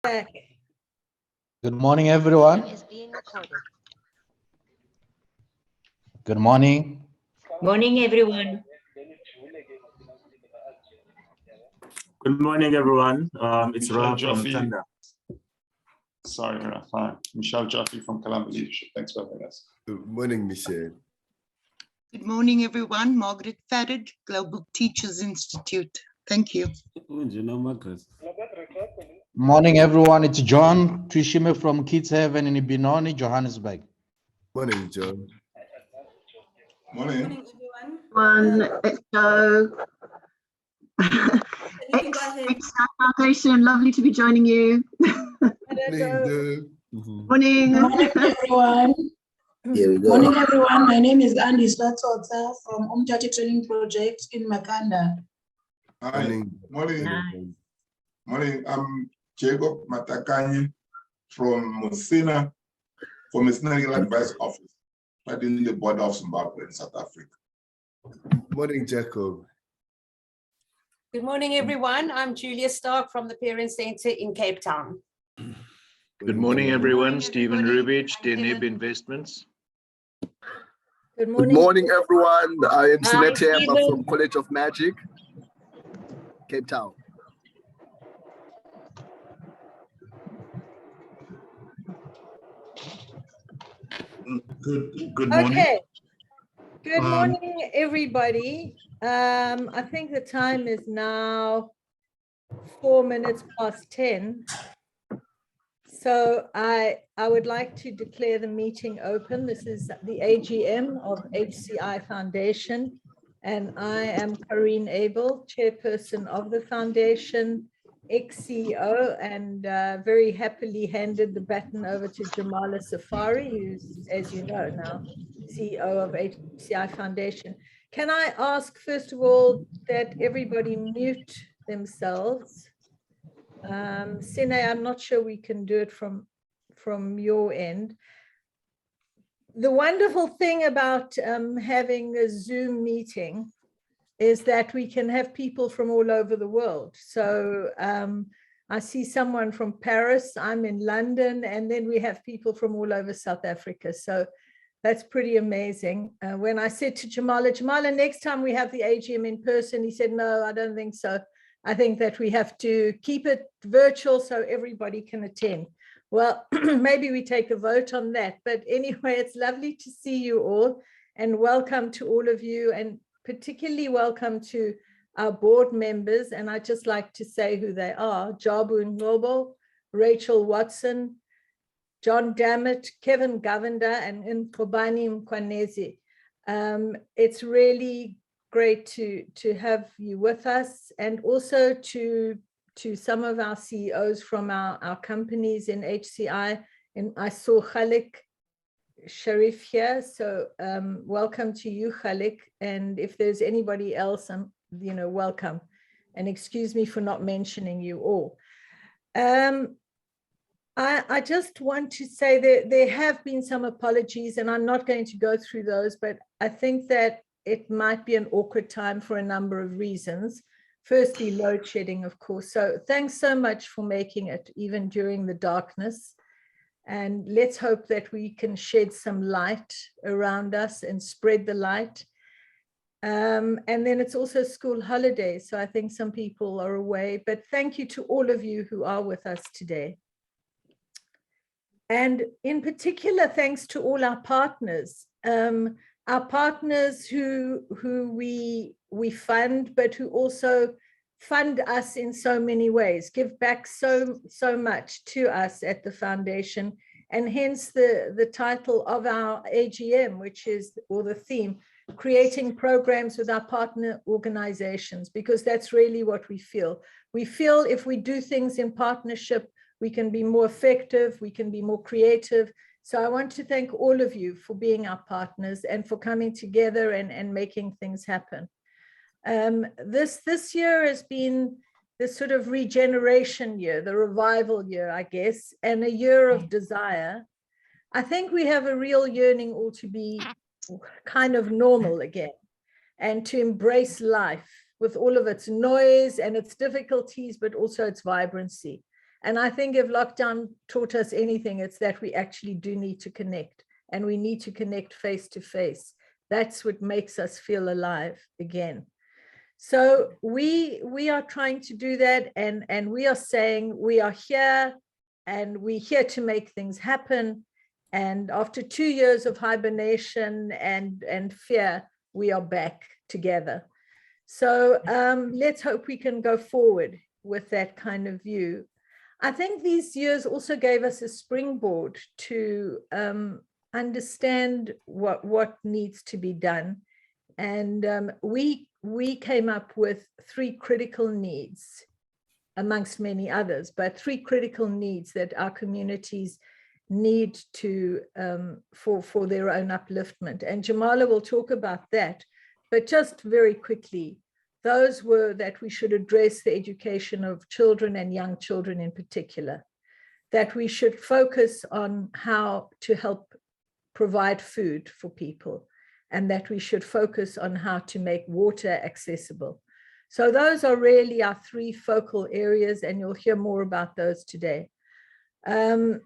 Back. Good morning, everyone. Good morning. Morning, everyone. Good morning, everyone. It's Michelle Ralph from Joffe. Thanda. Sorry, Rafa. Michelle Joffe from Columbia Leadership. Thanks for having us. Good morning, Michelle. Good morning, everyone. Margaret Farad, Global Teachers Institute. Thank you. Morning, everyone. It's John Twishime from Kids Heaven in Ibinoni, Johannesburg. Morning, John. Morning. Let's go. Foundation, lovely to be joining you. Morning. Morning, everyone. Here we go. Morning, everyone. My name is Andy Slatotsa from Umtati Training Project in Makanda. Hi. Morning. Morning. Morning. I'm Jacob Matakanye from Musina, from Missionary Advice Office, right in the border of Zimbabwe in South Africa. Morning, Jacob. Good morning, everyone. I'm Julia Stark from the Parent Centre in Cape Town. Good morning, everyone. Stephen everybody. Rubich, I'm Deneb Helen. Investments. Good Good morning. morning, everyone. I am Hi, Sinetiema Stephen. from College of Magic, Cape Town. Good morning. Okay. Good morning, everybody. I think the time is now 4 minutes past 10. So I would like to declare the meeting open. This is the AGM of HCI Foundation, and I am Karine Abel, chairperson of the foundation, ex-CEO, and very happily handed the baton over to Jamala Safari, who's, as you know now, CEO of HCI Foundation. Can I ask, first of all, that everybody mute themselves? Sine, I'm not sure we can do it from your end. The wonderful thing about having a Zoom meeting is that we can have people from all over the world. So I see someone from Paris, I'm in London, and then we have people from all over South Africa. So that's pretty amazing. When I said to Jamala, next time we have the AGM in person, he said, no, I don't think so. I think that we have to keep it virtual so everybody can attend. Well, maybe we take a vote on that. But anyway, it's lovely to see you all, and welcome to all of you, and particularly welcome to our board members. And I'd just like to say who they are: Jabu Ngobo, Rachel Watson, John Dammit, Kevin Govender, and Nkobani Mkwanezi. It's really great to have you with us, and also to some of our CEOs from our companies in HCI. And I saw Khalik Sharif here, so welcome to you, Khalik. And if there's anybody else, welcome. And excuse me for not mentioning you all. I just want to say that there have been some apologies, and I'm not going to go through those, but I think that it might be an awkward time for a number of reasons. Firstly, load shedding, of course. So thanks so much for making it, even during the darkness. And let's hope that we can shed some light around us and spread the light. And then it's also school holidays, so I think some people are away. But thank you to all of you who are with us today. And in particular, thanks to all our partners. Our partners who we fund, but who also fund us in so many ways, give back so much to us at the foundation, and hence the title of our AGM, which is, or the theme, creating programs with our partner organizations, because that's really what we feel. We feel if we do things in partnership, we can be more effective, we can be more creative. So I want to thank all of you for being our partners and for coming together and making things happen. This year has been this sort of regeneration year, the revival year, I guess, and a year of desire. I think we have a real yearning all to be kind of normal again, and to embrace life with all of its noise and its difficulties, but also its vibrancy. And I think if lockdown taught us anything, it's that we actually do need to connect, and we need to connect face to face. That's what makes us feel alive again. So we are trying to do that, and we are saying we are here, and we're here to make things happen. And after 2 years of hibernation and fear, we are back together. So let's hope we can go forward with that kind of view. I think these years also gave us a springboard to understand what needs to be done. And we came up with 3 critical needs, amongst many others, but 3 critical needs that our communities need to for their own upliftment. And Jamala will talk about that, but just very quickly, those were that we should address the education of children and young children in particular, that we should focus on how to help provide food for people, and that we should focus on how to make water accessible. So those are really our 3 focal areas, and you'll hear more about those today. And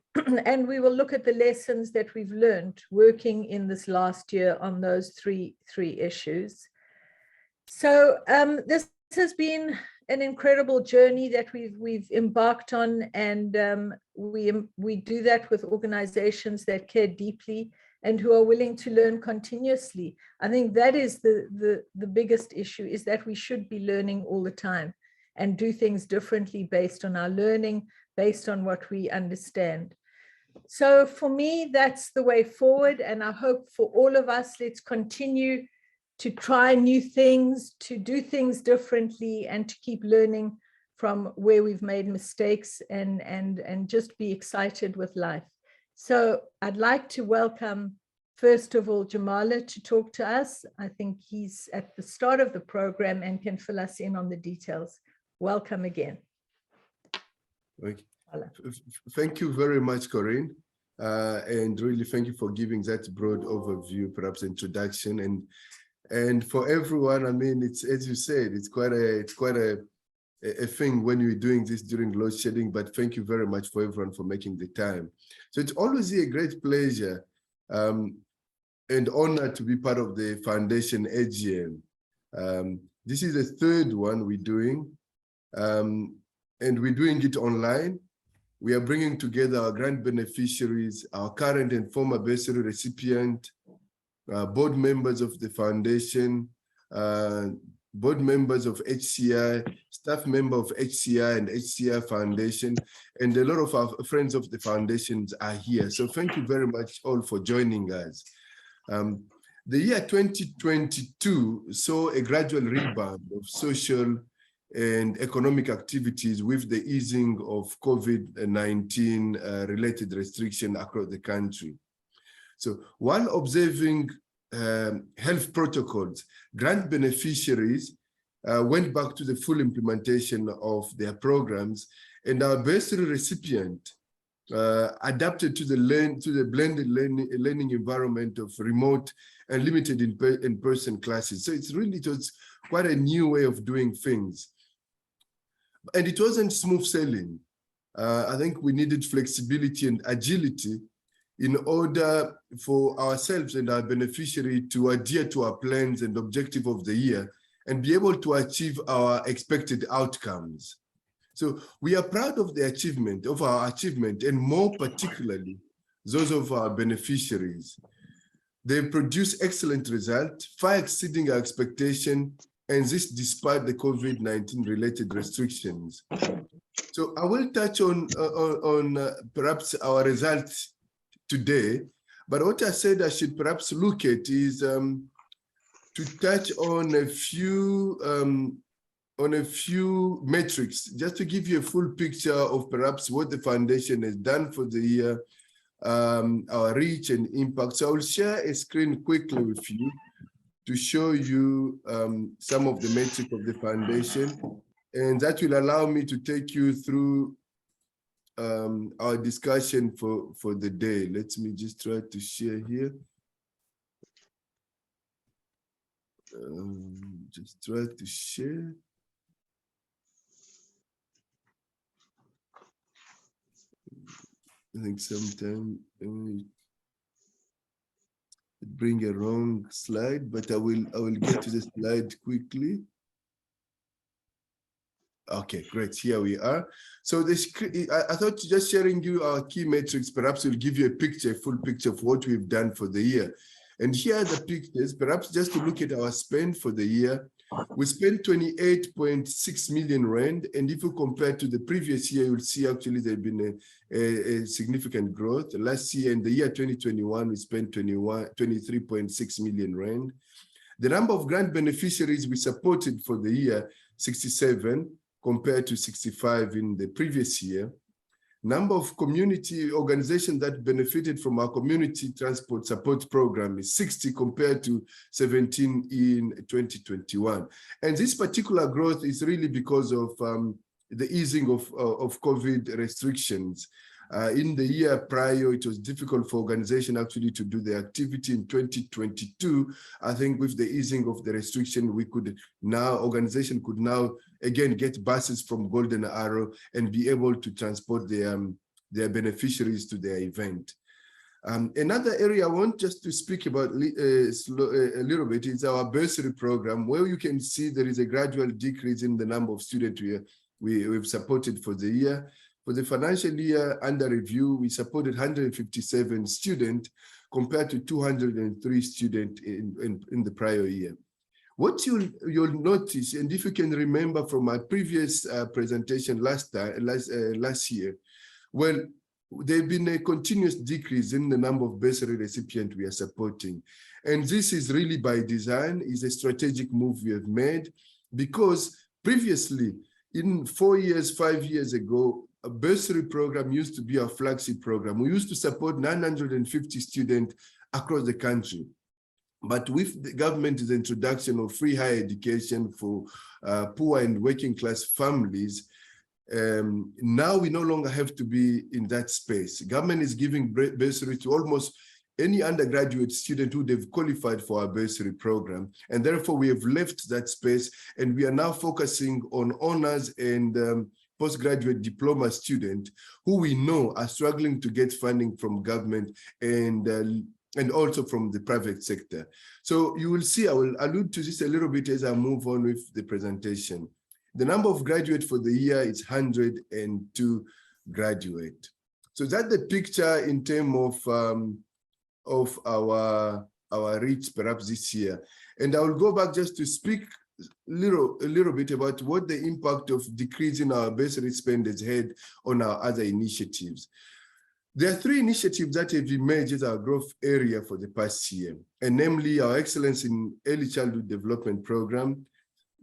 we will look at the lessons that we've learned working in this last year on those three issues. So this has been an incredible journey that we've embarked on, and we do that with organizations that care deeply and who are willing to learn continuously. I think that is the biggest issue, is that we should be learning all the time and do things differently based on our learning, based on what we understand. So for me, that's the way forward. And I hope for all of us, let's continue to try new things, to do things differently, and to keep learning from where we've made mistakes, and just be excited with life. So I'd like to welcome, first of all, Jamala to talk to us. I think he's at the start of the program and can fill us in on the details. Welcome again. Thank you very much, Corinne. And really thank you for giving that broad overview, perhaps introduction. And for everyone, I mean, it's, as you said, it's quite a thing when you're doing this during load shedding, but thank you very much for everyone for making the time. So it's always a great pleasure and honor to be part of the foundation AGM. This is the 3rd one we're doing, and we're doing it online. We are bringing together our grant beneficiaries, our current and former bursary recipient, board members of the foundation, board members of HCI, staff member of HCI and HCI Foundation, and a lot of our friends of the foundations are here. So thank you very much all for joining us. The year 2022 saw a gradual rebound of social and economic activities with the easing of COVID-19 related restriction across the country. So while observing health protocols, grant beneficiaries went back to the full implementation of their programs, and our bursary recipient adapted to the blended learning environment of remote and limited in-person classes. So it was quite a new way of doing things. And it wasn't smooth sailing. I think we needed flexibility and agility in order for ourselves and our beneficiary to adhere to our plans and objective of the year and be able to achieve our expected outcomes. So we are proud of our achievement, and more particularly, those of our beneficiaries. They produced excellent results, far exceeding our expectation, and this despite the COVID-19 related restrictions. So I will touch on perhaps our results today, but what I said I should perhaps look at is to touch on a few metrics, just to give you a full picture of perhaps what the foundation has done for the year, our reach and impact. So I will share a screen quickly with you to show you some of the metrics of the foundation, and that will allow me to take you through our discussion for the day. Let me just try to share here. Just try to share. I think sometime bring a wrong slide, but I will get to the slide quickly. Okay, great. Here we are. So I thought just sharing you our key metrics perhaps will give you a full picture of what we've done for the year. And here are the pictures, perhaps just to look at our spend for the year. We spent 28.6 million rand, and if you compare to the previous year, you'll see actually there's been a significant growth. Last year, in the year 2021, we spent 23.6 million rand. The number of grant beneficiaries we supported for the year, 67, compared to 65 in the previous year. Number of community organizations that benefited from our community transport support program is 60 compared to 17 in 2021. And this particular growth is really because of the easing of COVID restrictions. In the year prior, it was difficult for organizations actually to do the activity. In 2022, I think with the easing of the restriction, organization could now again get buses from Golden Arrow and be able to transport their beneficiaries to their event. Another area I want just to speak about a little bit is our bursary program, where you can see there is a gradual decrease in the number of students we've supported for the year. For the financial year under review, we supported 157 students compared to 203 students in the prior year. What you'll notice, and if you can remember from my previous presentation last year, well, there's been a continuous decrease in the number of bursary recipients we are supporting. And this is really by design, is a strategic move we have made, because previously, in 5 years ago, a bursary program used to be our flagship program. We used to support 950 students across the country. But with the government's introduction of free higher education for poor and working class families, now we no longer have to be in that space. Government is giving bursary to almost any undergraduate student who they've qualified for our bursary program. And therefore we have left that space, and we are now focusing on honors and postgraduate diploma students who we know are struggling to get funding from government and also from the private sector. So you will see, I will allude to this a little bit as I move on with the presentation. The number of graduates for the year is 102 graduates. So that's the picture in terms of our reach perhaps this year. And I will go back just to speak a little bit about what the impact of decreasing our bursary spend has had on our other initiatives. There are 3 initiatives that have emerged as our growth area for the past year, and namely our Excellence in Early Childhood Development Program,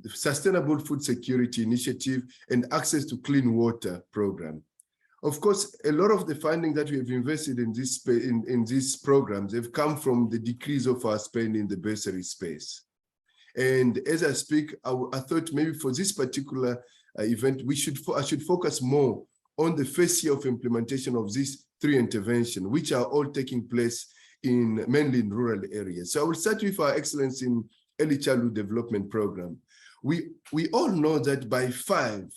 the Sustainable Food Security Initiative, and Access to Clean Water Program. Of course, a lot of the funding that we have invested in these programs have come from the decrease of our spend in the bursary space. And as I speak, I thought maybe for this particular event, I should focus more on the first year of implementation of these 3 interventions, which are all taking place mainly in rural areas. So I will start with our Excellence in Early Childhood Development Program. We all know that by 5,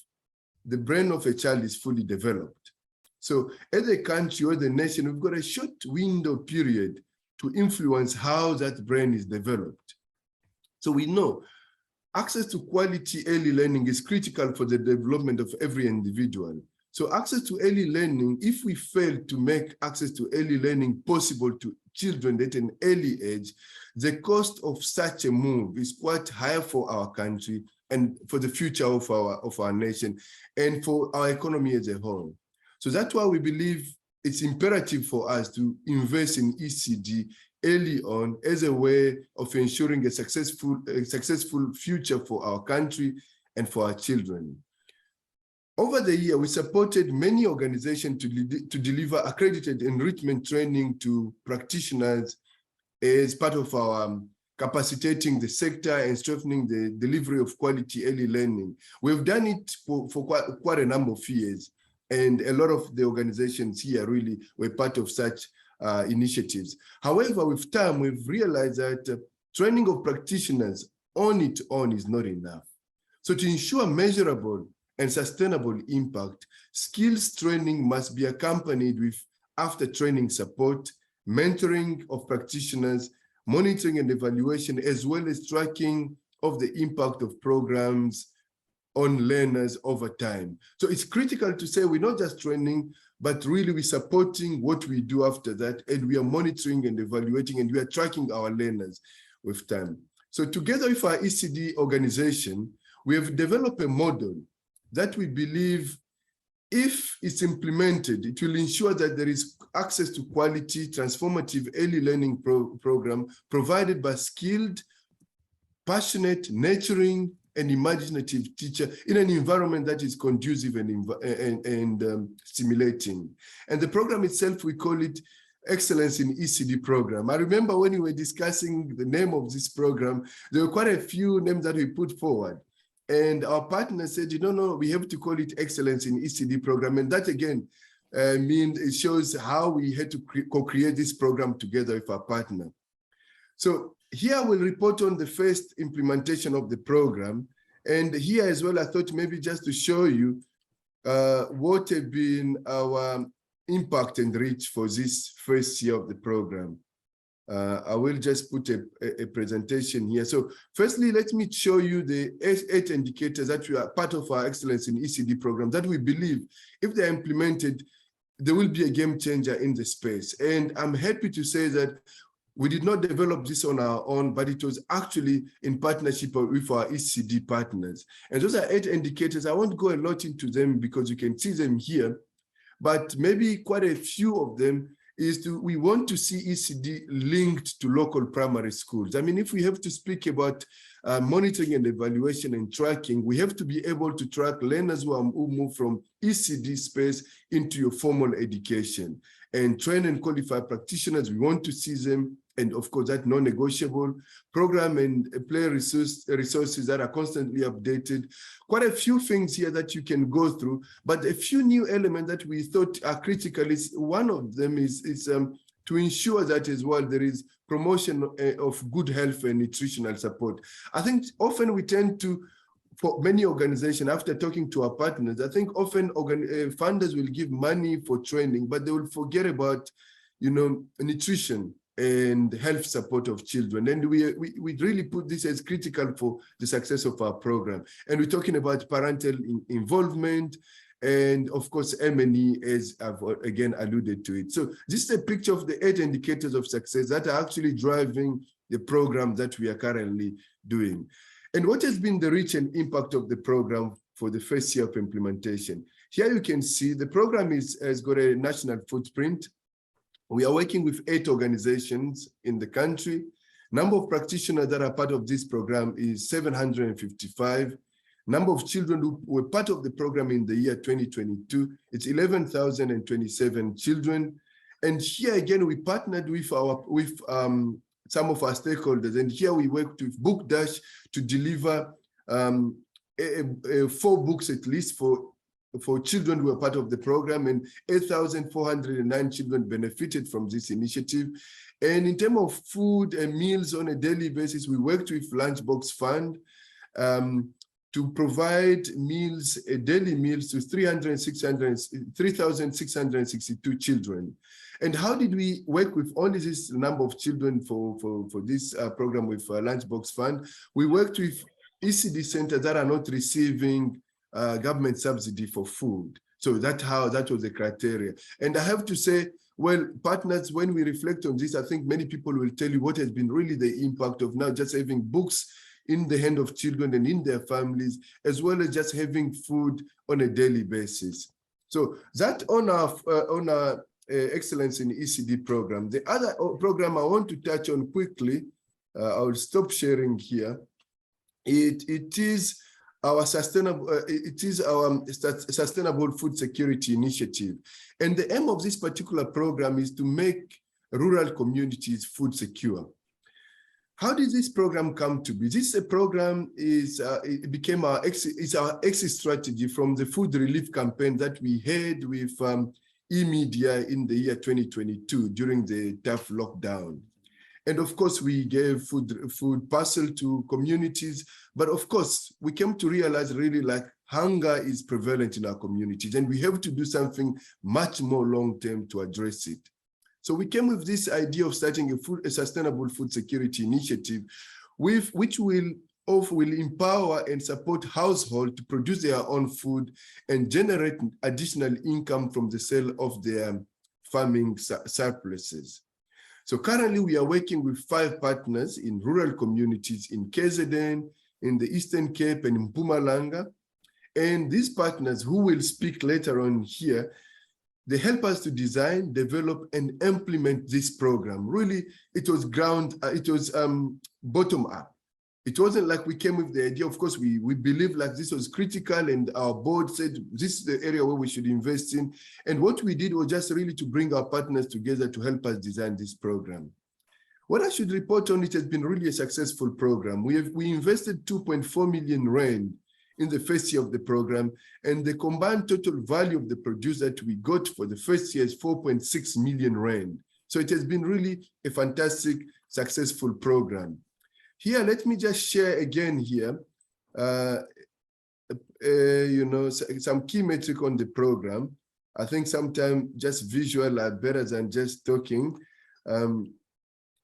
the brain of a child is fully developed. So as a country or the nation, we've got a short window period to influence how that brain is developed. So we know access to quality early learning is critical for the development of every individual. So access to early learning, if we fail to make access to early learning possible to children at an early age, the cost of such a move is quite high for our country and for the future of our nation and for our economy as a whole. So that's why we believe it's imperative for us to invest in ECD early on as a way of ensuring a successful future for our country and for our children. Over the year, we supported many organizations to deliver accredited enrichment training to practitioners as part of our capacitating the sector and strengthening the delivery of quality early learning. We've done it for quite a number of years, and a lot of the organizations here really were part of such initiatives. However, with time, we've realized that training of practitioners on its own is not enough. So to ensure measurable and sustainable impact, skills training must be accompanied with after training support, mentoring of practitioners, monitoring and evaluation, as well as tracking of the impact of programs on learners over time. So it's critical to say we're not just training, but really we're supporting what we do after that, and we are monitoring and evaluating, and we are tracking our learners with time. So together with our ECD organization, we have developed a model that we believe, if it's implemented, it will ensure that there is access to quality, transformative early learning program provided by skilled, passionate, nurturing, and imaginative teacher in an environment that is conducive and stimulating. And the program itself, we call it Excellence in ECD Program. I remember when we were discussing the name of this program, there were quite a few names that we put forward. And our partner said, no, we have to call it Excellence in ECD Program. And that again means it shows how we had to co-create this program together with our partner. So here we'll report on the first implementation of the program. And here as well, I thought maybe just to show you what have been our impact and reach for this first year of the program. I will just put a presentation here. So firstly, let me show you the 8 indicators that we are part of our Excellence in ECD program that we believe, if they're implemented, there will be a game changer in the space. And I'm happy to say that we did not develop this on our own, but it was actually in partnership with our ECD partners. And those are 8 indicators. I won't go a lot into them because you can see them here, but maybe quite a few of them is we want to see ECD linked to local primary schools. I mean, if we have to speak about monitoring and evaluation and tracking, we have to be able to track learners who move from ECD space into your formal education. And train and qualify practitioners, we want to see them, and of course that non-negotiable. Program and play resources that are constantly updated. Quite a few things here that you can go through, but a few new elements that we thought are critical is, one of them is to ensure that as well there is promotion of good health and nutritional support. I think often we tend to, for many organizations, after talking to our partners, I think often funders will give money for training, but they will forget about, nutrition and health support of children. And we really put this as critical for the success of our program. And we're talking about parental involvement, and of course, M&E, as I've again alluded to it. So this is a picture of the 8 indicators of success that are actually driving the program that we are currently doing. And what has been the reach and impact of the program for the first year of implementation? Here you can see the program has got a national footprint. We are working with 8 organizations in the country. Number of practitioners that are part of this program is 755. Number of children who were part of the program in the year 2022, it's 11,027 children. And here again, we partnered with some of our stakeholders, and here we worked with Book Dash to deliver 4 books at least for children who are part of the program, and 8,409 children benefited from this initiative. And in terms of food and meals on a daily basis, we worked with Lunchbox Fund to provide meals, daily meals to 3,662 children. And how did we work with only this number of children for this program with Lunchbox Fund? We worked with ECD centers that are not receiving government subsidy for food. So that was the criteria. And I have to say, well, partners, when we reflect on this, I think many people will tell you what has been really the impact of now just having books in the hand of children and in their families, as well as just having food on a daily basis. So that on our Excellence in ECD program. The other program I want to touch on quickly, I'll stop sharing here. It is our sustainable food security initiative. And the aim of this particular program is to make rural communities food secure. How did this program come to be? This program it became our exit strategy from the food relief campaign that we had with e-media in the year 2022 during the tough lockdown. And of course, we gave food parcel to communities. But of course, we came to realize really like hunger is prevalent in our communities, and we have to do something much more long-term to address it. So we came with this idea of starting a sustainable food security initiative, which will empower and support households to produce their own food and generate additional income from the sale of their farming surpluses. So currently we are working with 5 partners in rural communities in KZN, in the Eastern Cape, and in Mpumalanga. And these partners, who will speak later on here, they help us to design, develop, and implement this program. Really, it was bottom up. It wasn't like we came with the idea. Of course, we believed like this was critical, and our board said this is the area where we should invest in. And what we did was just really to bring our partners together to help us design this program. What I should report on, it has been really a successful program. We invested 2.4 million rand in the first year of the program, and the combined total value of the produce that we got for the first year is 4.6 million rand. So it has been really a fantastic, successful program. Here, let me just share again here, some key metric on the program. I think sometimes just visual are better than just talking.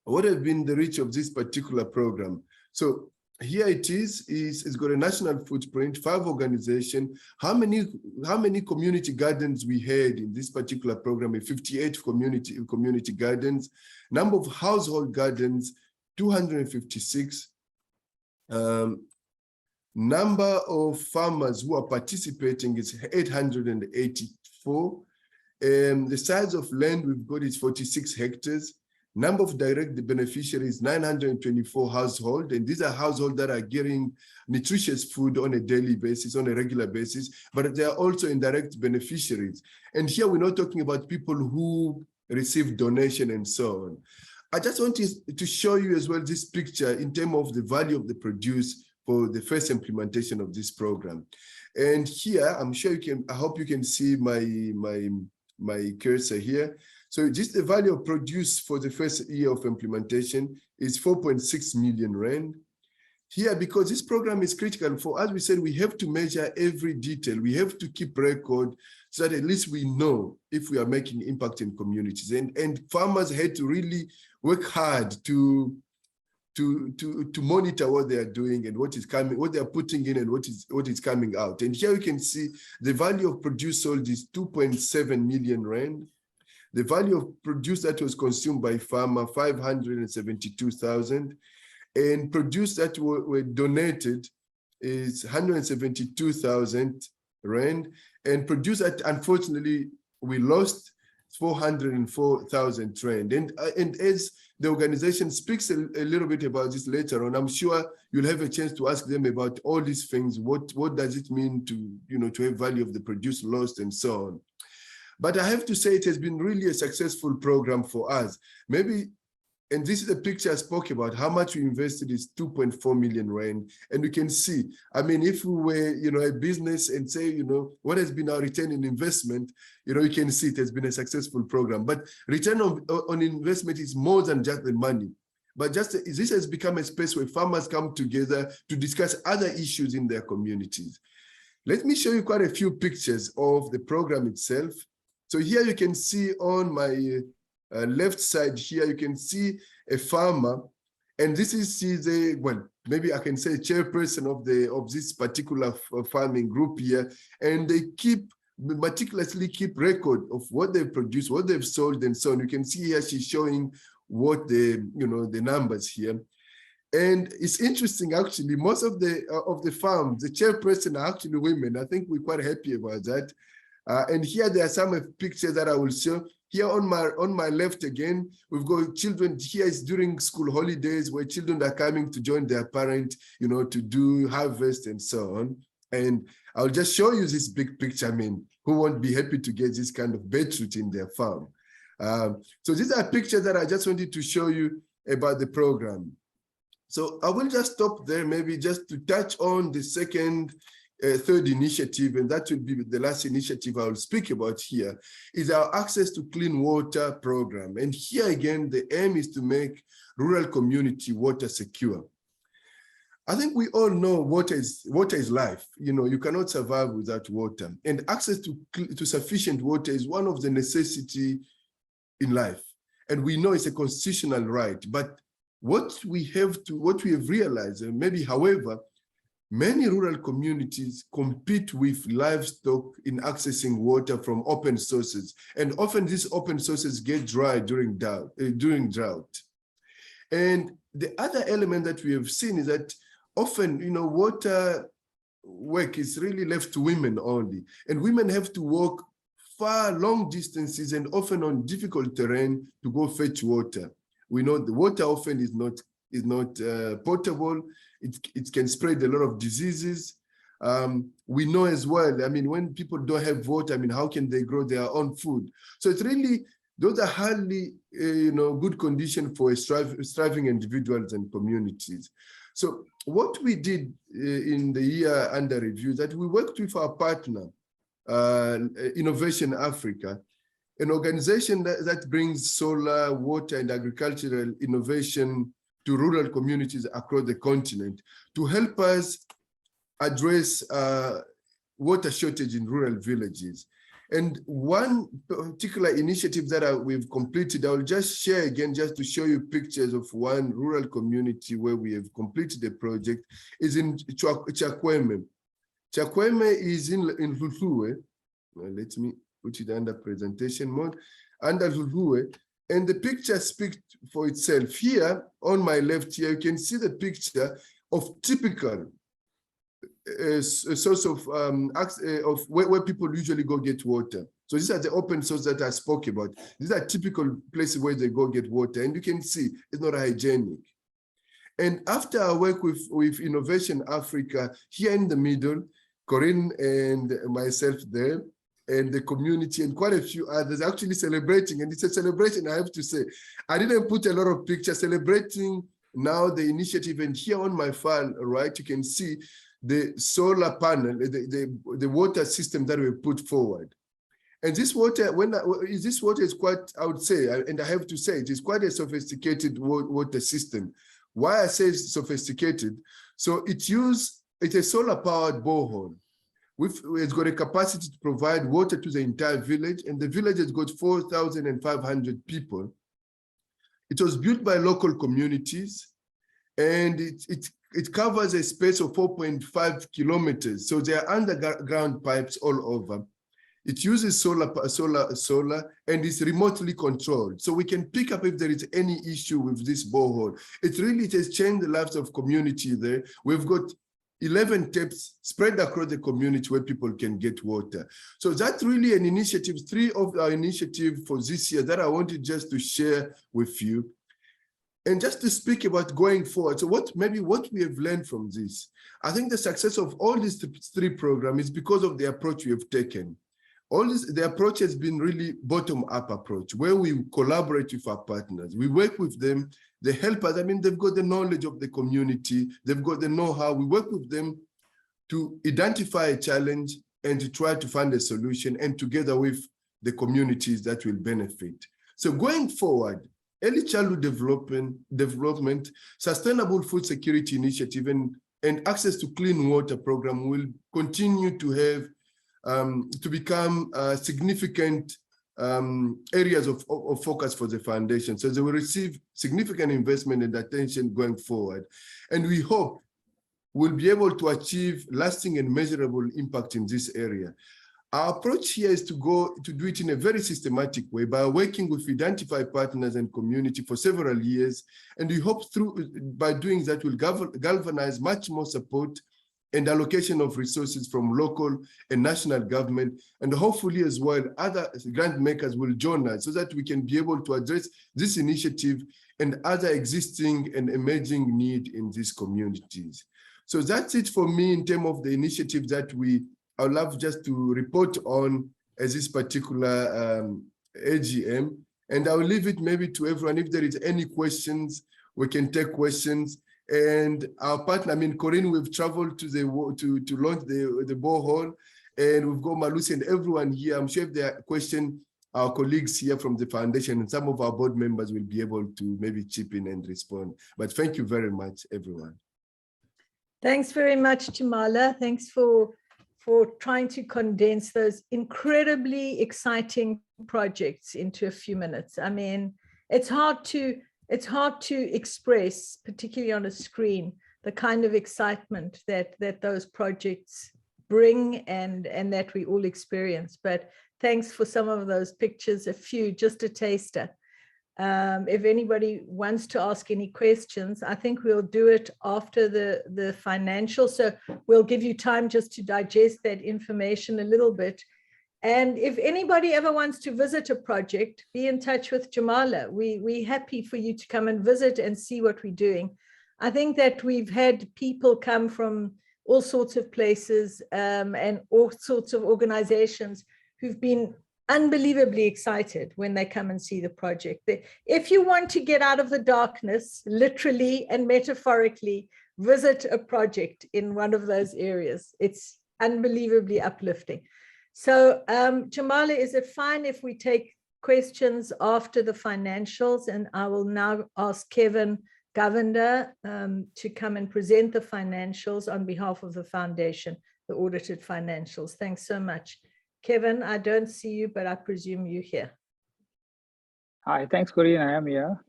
What has been the reach of this particular program? So here it is, it's got a national footprint, 5 organizations. How many community gardens we had in this particular program? 58 community gardens. Number of household gardens, 256. Number of farmers who are participating is 884. The size of land we've got is 46 hectares. Number of direct beneficiaries, 924 households, and these are households that are getting nutritious food on a daily basis, on a regular basis, but they are also indirect beneficiaries. And here we're not talking about people who receive donation and so on. I just wanted to show you as well this picture in terms of the value of the produce for the first implementation of this program. And here, I'm sure you can, I hope you can see my cursor here. So just the value of produce for the first year of implementation is 4.6 million rand. Here, because this program is critical for, as we said, we have to measure every detail. We have to keep record so that at least we know if we are making impact in communities. And farmers had to really work hard to monitor what they are doing and what is coming, what they are putting in and what is coming out. And here you can see the value of produce sold is 2.7 million rand. The value of produce that was consumed by farmer, 572,000. And produce that were donated is 172,000 rand. And produce that, unfortunately, we lost 404,000 rand. And as the organization speaks a little bit about this later on, I'm sure you'll have a chance to ask them about all these things. What does it mean to, to have value of the produce lost and so on. But I have to say it has been really a successful program for us. Maybe, and this is a picture I spoke about, how much we invested is 2.4 million rand. And you can see, I mean, if we were, a business and say, what has been our return on investment, you can see it has been a successful program. But return on investment is more than just the money. But just this has become a space where farmers come together to discuss other issues in their communities. Let me show you quite a few pictures of the program itself. So here you can see on my left side here, you can see a farmer, and this is well, maybe I can say chairperson of this particular farming group here, and they meticulously keep record of what they've produced, what they've sold, and so on. You can see here she's showing what the numbers here. And it's interesting, actually, most of the farms, the chairperson are actually women. I think we're quite happy about that. And here there are some pictures that I will show. Here on my left again, we've got children. Here is during school holidays where children are coming to join their parent, to do harvest and so on. And I'll just show you this big picture. I mean, who won't be happy to get this kind of beetroot in their farm? So these are pictures that I just wanted to show you about the program. So I will just stop there, maybe just to touch on the third initiative, and that will be the last initiative I will speak about here, is our access to clean water program. And here again, the aim is to make rural community water secure. I think we all know water is life. You know, you cannot survive without water. And access to sufficient water is one of the necessity in life. And we know it's a constitutional right. But what we have realized, and maybe however, many rural communities compete with livestock in accessing water from open sources. And often these open sources get dry during drought. And the other element that we have seen is that often, you know, water work is really left to women only. And women have to walk far, long distances and often on difficult terrain to go fetch water. We know the water often is not potable. It can spread a lot of diseases. We know as well, I mean, when people don't have water, I mean, how can they grow their own food? So it's really, those are hardly, you know, good conditions for striving individuals and communities. So what we did in the year under review, that we worked with our partner, Innovation Africa, an organization that brings solar, water, and agricultural innovation to rural communities across the continent to help us address water shortage in rural villages. And one particular initiative that we've completed, I'll just share again, just to show you pictures of one rural community where we have completed the project, is in Chakweme. Chakweme is in Lwazi. Let me put it under presentation mode, under Lwazi. And the picture speaks for itself. Here, on my left here, you can see the picture of typical a source of where people usually go get water. So these are the open sources that I spoke about. These are typical places where they go get water, and you can see it's not hygienic. And after I work with Innovation Africa, here in the middle, Corinne and myself there, and the community and quite a few others actually celebrating, and it's a celebration, I have to say. I didn't put a lot of pictures celebrating now the initiative, and here on my file, right, you can see the solar panel, the water system that we put forward. And this water, this water is quite, I would say, and I have to say, it is quite a sophisticated water system. Why I say it's sophisticated? So it's a solar powered borehole. It's got a capacity to provide water to the entire village, and the village has got 4,500 people. It was built by local communities, and it covers a space of 4.5 kilometers. So there are underground pipes all over. It uses solar, and it's remotely controlled. So we can pick up if there is any issue with this borehole. It has changed the lives of community there. We've got 11 taps spread across the community where people can get water. So that's really an initiative, 3 of our initiatives for this year that I wanted just to share with you. And just to speak about going forward, so what we have learned from this, I think the success of all these 3 programs is because of the approach we have taken. The approach has been really bottom-up approach, where we collaborate with our partners. We work with them, they help us. I mean, they've got the knowledge of the community, they've got the know-how. We work with them to identify a challenge and to try to find a solution, and together with the communities that will benefit. So going forward, early childhood development, sustainable food security initiative, and access to clean water program will continue to have to become significant areas of focus for the foundation. So they will receive significant investment and attention going forward. And we hope we'll be able to achieve lasting and measurable impact in this area. Our approach here is to do it in a very systematic way by working with identified partners and community for several years. And we hope by doing that, we'll galvanize much more support and allocation of resources from local and national government, and hopefully as well other grant makers will join us so that we can be able to address this initiative and other existing and emerging need in these communities. So that's it for me in terms of the initiative that I would love just to report on as this particular AGM, and I'll leave it maybe to everyone. If there is any questions, we can take questions. And our partner, I mean, Corinne, we've traveled to launch the borehole, and we've got Malusi and everyone here. I'm sure if there are questions, our colleagues here from the foundation and some of our board members will be able to maybe chip in and respond. But thank you very much, everyone. Thanks very much, Jamala. Thanks for trying to condense those incredibly exciting projects into a few minutes. I mean, it's hard to express, particularly on a screen, the kind of excitement that those projects bring and that we all experience. But thanks for some of those pictures, a few, just a taster. If anybody wants to ask any questions, I think we'll do it after the financial. So we'll give you time just to digest that information a little bit. And if anybody ever wants to visit a project, be in touch with Jamala. We're happy for you to come and visit and see what we're doing. I think that we've had people come from all sorts of places and all sorts of organizations who've been unbelievably excited when they come and see the project. If you want to get out of the darkness, literally and metaphorically, visit a project in one of those areas. It's unbelievably uplifting. So Jamala, is it fine if we take questions after the financials? And I will now ask Kevin Govender to come and present the financials on behalf of the foundation, the audited financials. Thanks so much. Kevin, I don't see you, but I presume you're here. Hi, thanks, Corinne. I am here.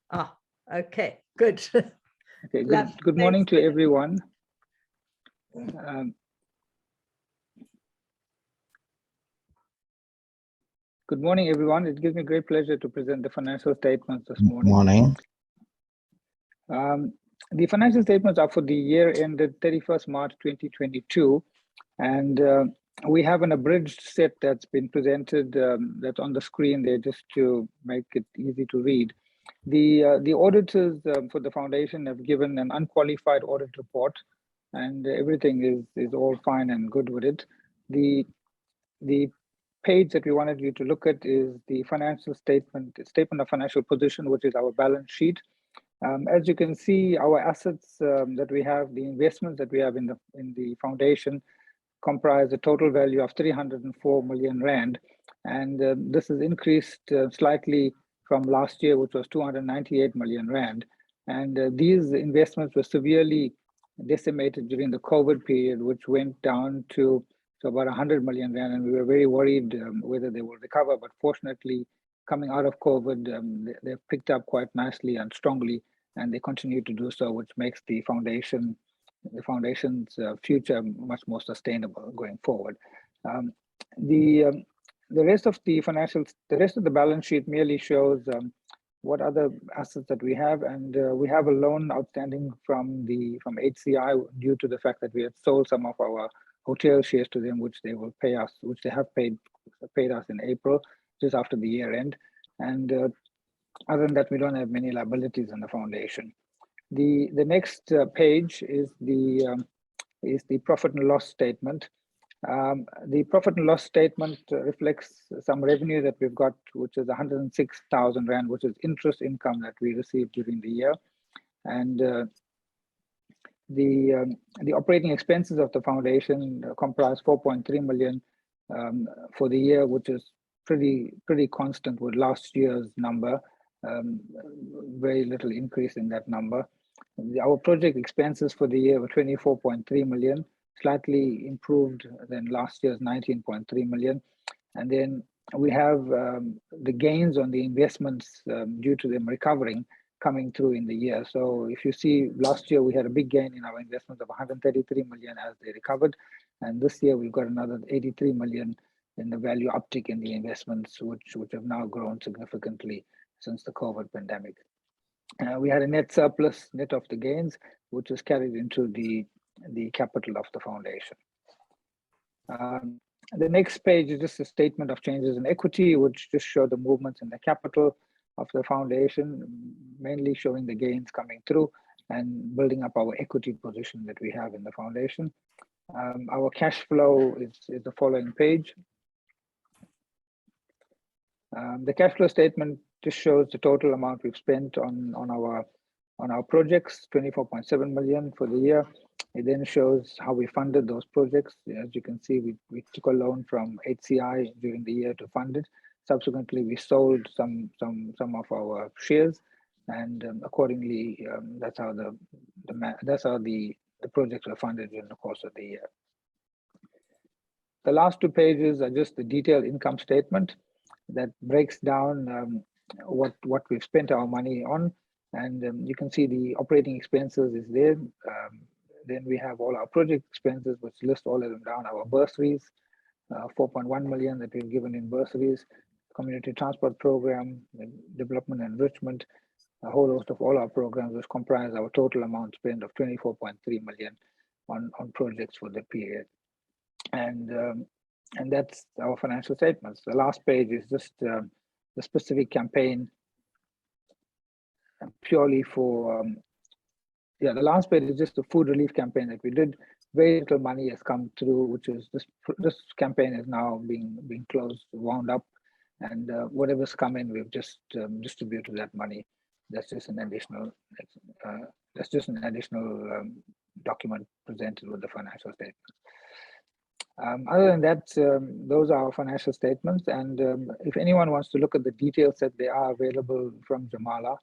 Ah, okay, good. Okay, good morning to everyone. Good morning, everyone. It gives me great pleasure to present the financial statements this morning. Morning. The financial statements are for the year ended 31st March 2022, and we have an abridged set that's been presented that's on the screen there just to make it easy to read. The auditors for the foundation have given an unqualified audit report, and everything is all fine and good with it. The page that we wanted you to look at is the financial statement of financial position, which is our balance sheet. As you can see, our assets that we have, the investments that we have in the foundation, comprise a total value of 304 million rand, and this has increased slightly from last year, which was 298 million rand. And these investments were severely decimated during the COVID period, which went down to about 100 million rand, and we were very worried whether they will recover. But fortunately, coming out of COVID, they've picked up quite nicely and strongly, and they continue to do so, which makes the foundation's future much more sustainable going forward. The rest of the balance sheet merely shows what other assets that we have, and we have a loan outstanding from HCI due to the fact that we had sold some of our hotel shares to them, which they will pay us, which they have paid us in April, just after the year end. And other than that, we don't have many liabilities in the foundation. The next page is the profit and loss statement. The profit and loss statement reflects some revenue that we've got, which is 106,000 rand, which is interest income that we received during the year. And the operating expenses of the foundation comprise 4.3 million for the year, which is pretty constant with last year's number. Very little increase in that number. Our project expenses for the year were 24.3 million, slightly improved than last year's 19.3 million. And then we have the gains on the investments due to them recovering coming through in the year. So if you see, last year we had a big gain in our investments of 133 million as they recovered. And this year we've got another 83 million in the value uptick in the investments, which have now grown significantly since the COVID pandemic. We had a net surplus, net of the gains, which was carried into the capital of the foundation. The next page is just a statement of changes in equity, which just show the movements in the capital of the foundation, mainly showing the gains coming through and building up our equity position that we have in the foundation. Our cash flow is the following page. The cash flow statement just shows the total amount we've spent on our projects, 24.7 million for the year. It then shows how we funded those projects. As you can see, we took a loan from HCI during the year to fund it. Subsequently, we sold some of our shares, and accordingly, that's how the the projects were funded during the course of the year. The last 2 pages are just the detailed income statement that breaks down what we've spent our money on, and you can see the operating expenses is there. Then we have all our project expenses, which list all of them down. Our bursaries, 4.1 million that we've given in bursaries, community transport program, development and enrichment, a whole host of all our programs, which comprise our total amount spent of 24.3 million on projects for the period. And that's our financial statements. The last page is just the specific campaign purely for, the last page is just the food relief campaign that we did. Very little money has come through, which is this campaign is now being closed, wound up, and whatever's come in, we've just distributed that money. That's just an additional document presented with the financial statements. Other than that, those are our financial statements. And if anyone wants to look at the details, that they are available from Jamala,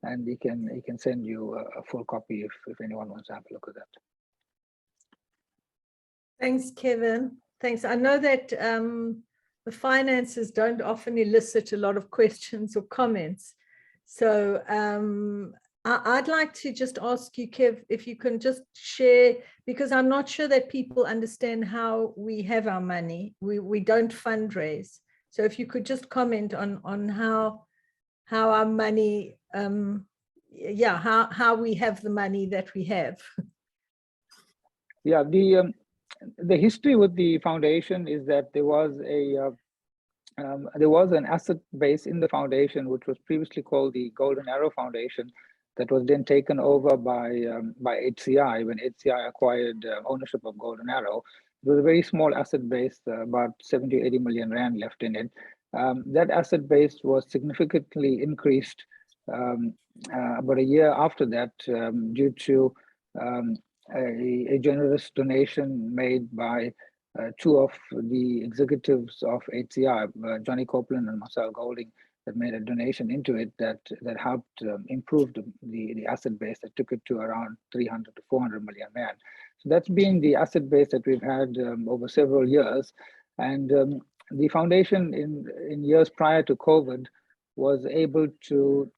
and he can send you a full copy if anyone wants to have a look at that. Thanks, Kevin. Thanks. I know that the finances don't often elicit a lot of questions or comments. So I'd like to just ask you, Kev, if you can just share, because I'm not sure that people understand how we have our money. We don't fundraise. So if you could just comment on how our money, how we have the money that we have. Yeah, the history with the foundation is that there was an asset base in the foundation, which was previously called the Golden Arrow Foundation, that was then taken over by HCI when HCI acquired ownership of Golden Arrow. It was a very small asset base, about 70 or 80 million rand left in it. That asset base was significantly increased about a year after that due to a generous donation made by 2 of the executives of HCI, Johnny Copeland and Marcel Golding, that made a donation into it that helped improve the asset base that took it to around 300 to 400 million rand. So that's been the asset base that we've had over several years. And the foundation in years prior to COVID was able to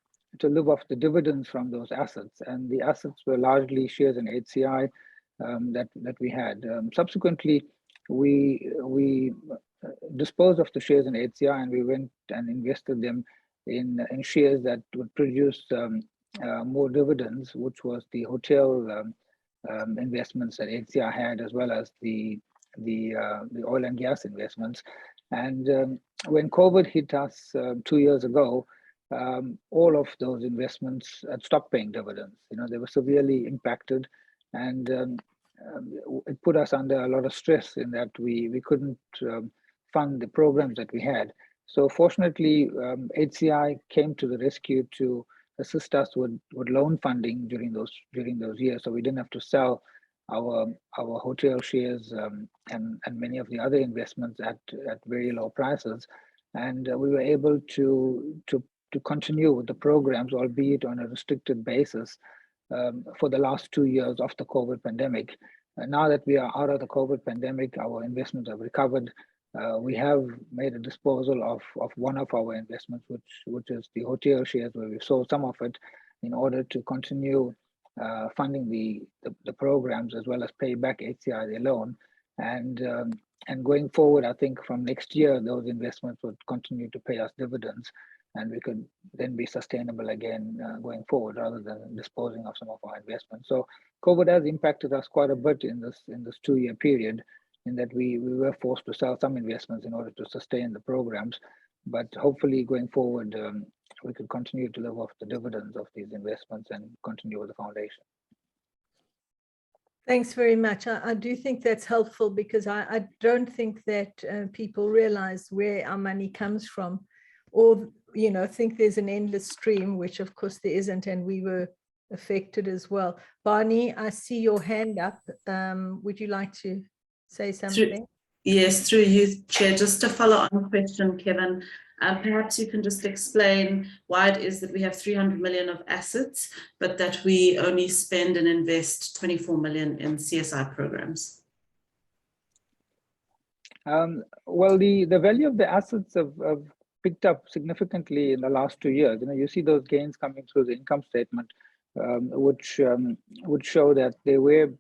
live off the dividends from those assets. And the assets were largely shares in HCI that we had. Subsequently, we disposed of the shares in HCI, and we went and invested them in shares that would produce more dividends, which was the hotel investments that HCI had, as well as the oil and gas investments. And when COVID hit us 2 years ago, all of those investments had stopped paying dividends. They were severely impacted, and it put us under a lot of stress in that we couldn't fund the programs that we had. So fortunately, HCI came to the rescue to assist us with loan funding during those years. So we didn't have to sell our hotel shares and many of the other investments at very low prices, and we were able to continue with the programs, albeit on a restricted basis, for the last 2 years of the COVID pandemic. Now that we are out of the COVID pandemic, our investments have recovered. We have made a disposal of one of our investments, which is the hotel shares, where we sold some of it in order to continue funding the programs, as well as pay back HCI their loan. And going forward, I think from next year, those investments would continue to pay us dividends, and we could then be sustainable again going forward, rather than disposing of some of our investments. So COVID has impacted us quite a bit in this 2-year period, in that we were forced to sell some investments in order to sustain the programs. But hopefully going forward, we could continue to live off the dividends of these investments and continue with the foundation. Thanks very much. I do think that's helpful, because I don't think that people realize where our money comes from, or think there's an endless stream, which of course there isn't, and we were affected as well. Barney, I see your hand up. Would you like to say something? Yes, through you, Chair. Just to follow on question, Kevin. Perhaps you can just explain why it is that we have 300 million of assets, but that we only spend and invest 24 million in CSI programs. Well, the value of the assets have picked up significantly in the last 2 years. You see those gains coming through the income statement, which would show that they were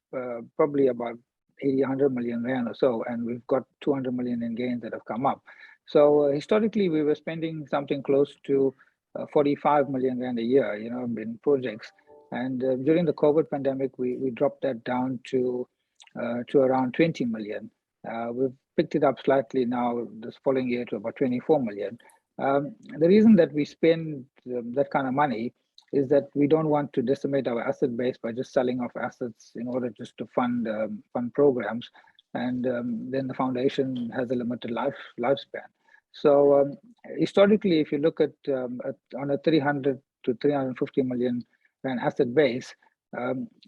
probably about 100 million rand or so, and we've got 200 million in gains that have come up. So historically, we were spending something close to 45 million rand a year, in projects. And during the COVID pandemic, we dropped that down to around 20 million. We've picked it up slightly now this following year to about 24 million. The reason that we spend that kind of money is that we don't want to decimate our asset base by just selling off assets in order just to fund programs, and then the foundation has a limited lifespan. So historically, if you look at on a 300 to 350 million rand asset base,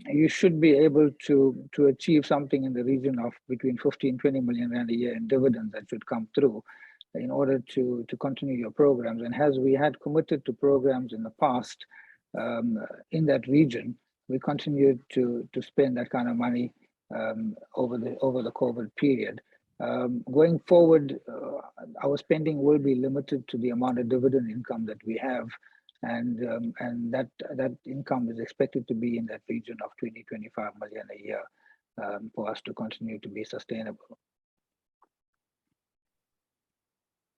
you should be able to achieve something in the region of between 15 20 million rand a year in dividends that should come through in order to continue your programs. And as we had committed to programs in the past in that region, we continued to spend that kind of money over the COVID period. Going forward, our spending will be limited to the amount of dividend income that we have, and that income is expected to be in that region of 20-25 million a year for us to continue to be sustainable.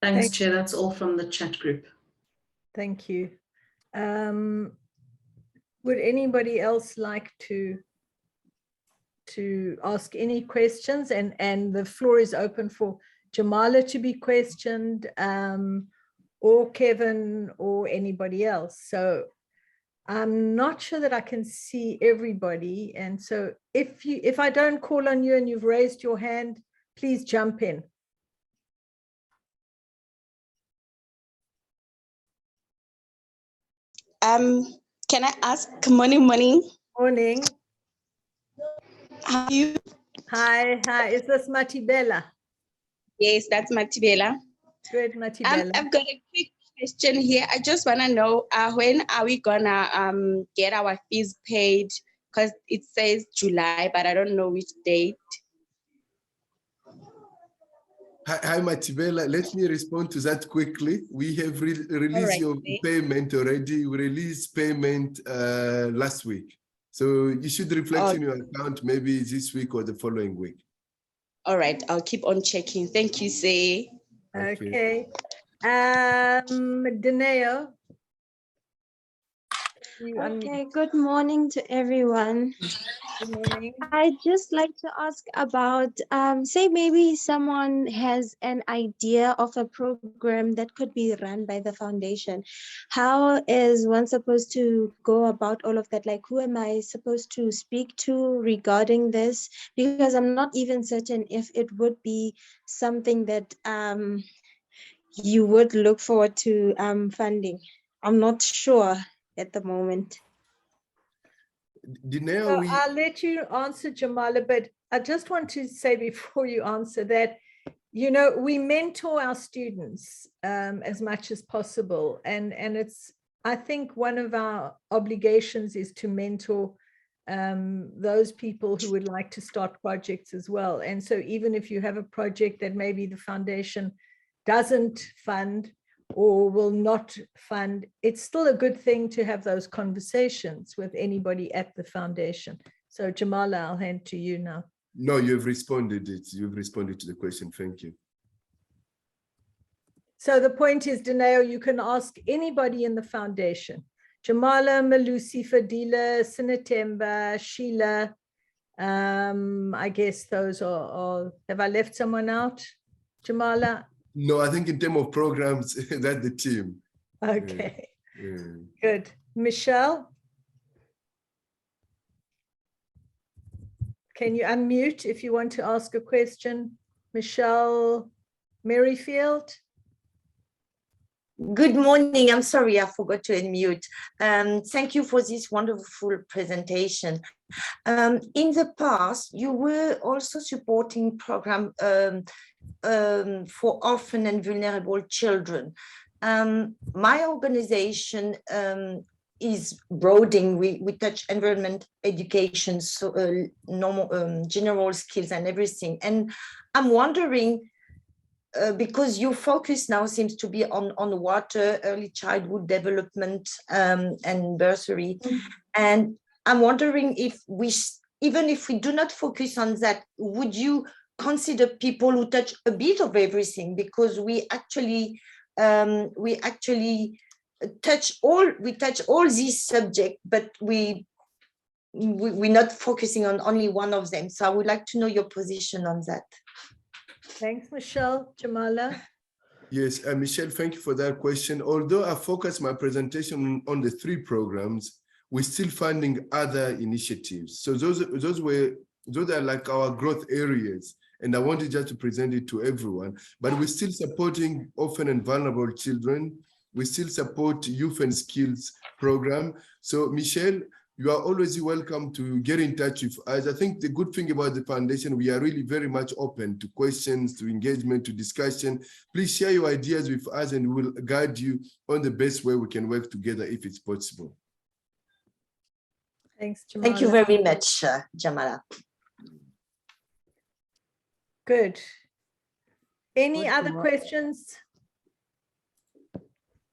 Thanks, Chair. That's all from the chat group. Thank you. Would anybody else like to ask any questions? And the floor is open for Jamala to be questioned, or Kevin, or anybody else. So I'm not sure that I can see everybody. And so if I don't call on you and you've raised your hand, please jump in. Can I ask? Good morning. Morning. How are you? Hi. Is this Matibela? Yes, that's Matibela. Good, Matibela. I've got a quick question here. I just want to know when are we gonna get our fees paid? Because it says July, but I don't know which date. Hi, Matibela. Let me respond to that quickly. We have released your payment already. We released payment last week. So you should reflect in your account maybe this week or the following week. All right, I'll keep on checking. Thank you, Say. Okay. Dineo. Okay, good morning to everyone. Good morning. I'd just like to ask about, say maybe someone has an idea of a program that could be run by the foundation. How is one supposed to go about all of that? Like, who am I supposed to speak to regarding this? Because I'm not even certain if it would be something that you would look forward to funding. I'm not sure at the moment. So I'll let you answer, Jamala, but I just want to say before you answer that, we mentor our students as much as possible. And it's, I think one of our obligations is to mentor those people who would like to start projects as well. And so even if you have a project that maybe the foundation doesn't fund or will not fund, it's still a good thing to have those conversations with anybody at the foundation. So Jamala, I'll hand to you now. No, you've responded to the question. Thank you. So the point is, Dineo, you can ask anybody in the foundation. Jamala, Malusi, Fadila, Sinatemba, Sheila. I guess those are, have I left someone out? Jamala? No, I think in terms of programs, that's the team. Okay, Yeah. good. Michelle? Can you unmute if you want to ask a question? Michelle Merrifield? Good morning. I'm sorry, I forgot to unmute. Thank you for this wonderful presentation. In the past, you were also supporting program for orphan and vulnerable children. My organization is broadening. We touch environment, education, so normal general skills and everything. And I'm wondering, because your focus now seems to be on water, early childhood development, and bursary. And I'm wondering if even if we do not focus on that, would you consider people who touch a bit of everything? Because we actually touch all these subjects, but we're not focusing on only one of them. So I would like to know your position on that. Thanks, Michelle. Jamala? Yes, Michelle, thank you for that question. Although I focus my presentation on the 3 programs, we're still funding other initiatives. So those are like our growth areas. And I wanted just to present it to everyone, but we're still supporting orphan and vulnerable children. We still support youth and skills program. So Michelle, you are always welcome to get in touch with us. I think the good thing about the foundation, we are really very much open to questions, to engagement, to discussion. Please share your ideas with us and we'll guide you on the best way we can work together if it's possible. Thanks, Jamala. Thank you very much, Jamala. Good. Any other questions?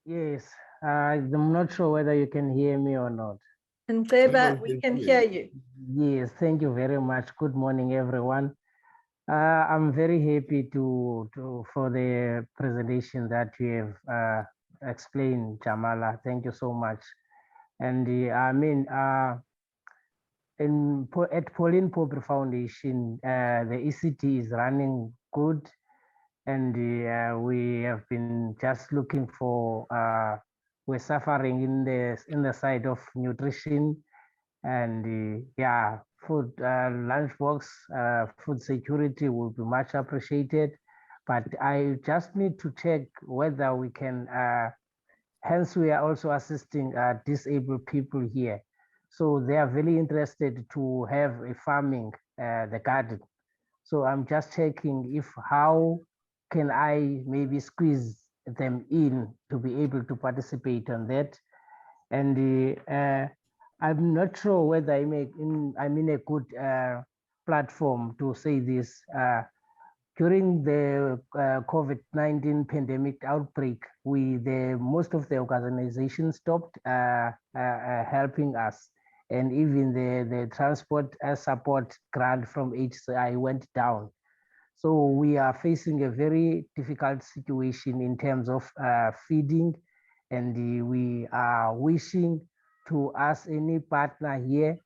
Yes, I'm not sure whether you can hear me or not. And Gleba, we can hear you. Yes, thank you very much. Good morning, everyone. I'm very happy for the presentation that you have explained, Jamala. Thank you so much. And I mean, at Pauline Pope Foundation, the ECT is running good, and we have been just looking for. We're suffering in the side of nutrition, and yeah, food, lunchbox, food security will be much appreciated. But I just need to check whether we can. Hence, we are also assisting disabled people here. So they are very interested to have a farming, the garden. So I'm just checking how can I maybe squeeze them in to be able to participate on that. And I'm not sure whether I'm in a good platform to say this. During the COVID-19 pandemic outbreak, most of the organizations stopped helping us. And even the transport support grant from HCI went down. So we are facing a very difficult situation in terms of feeding, and we are wishing to ask any partner here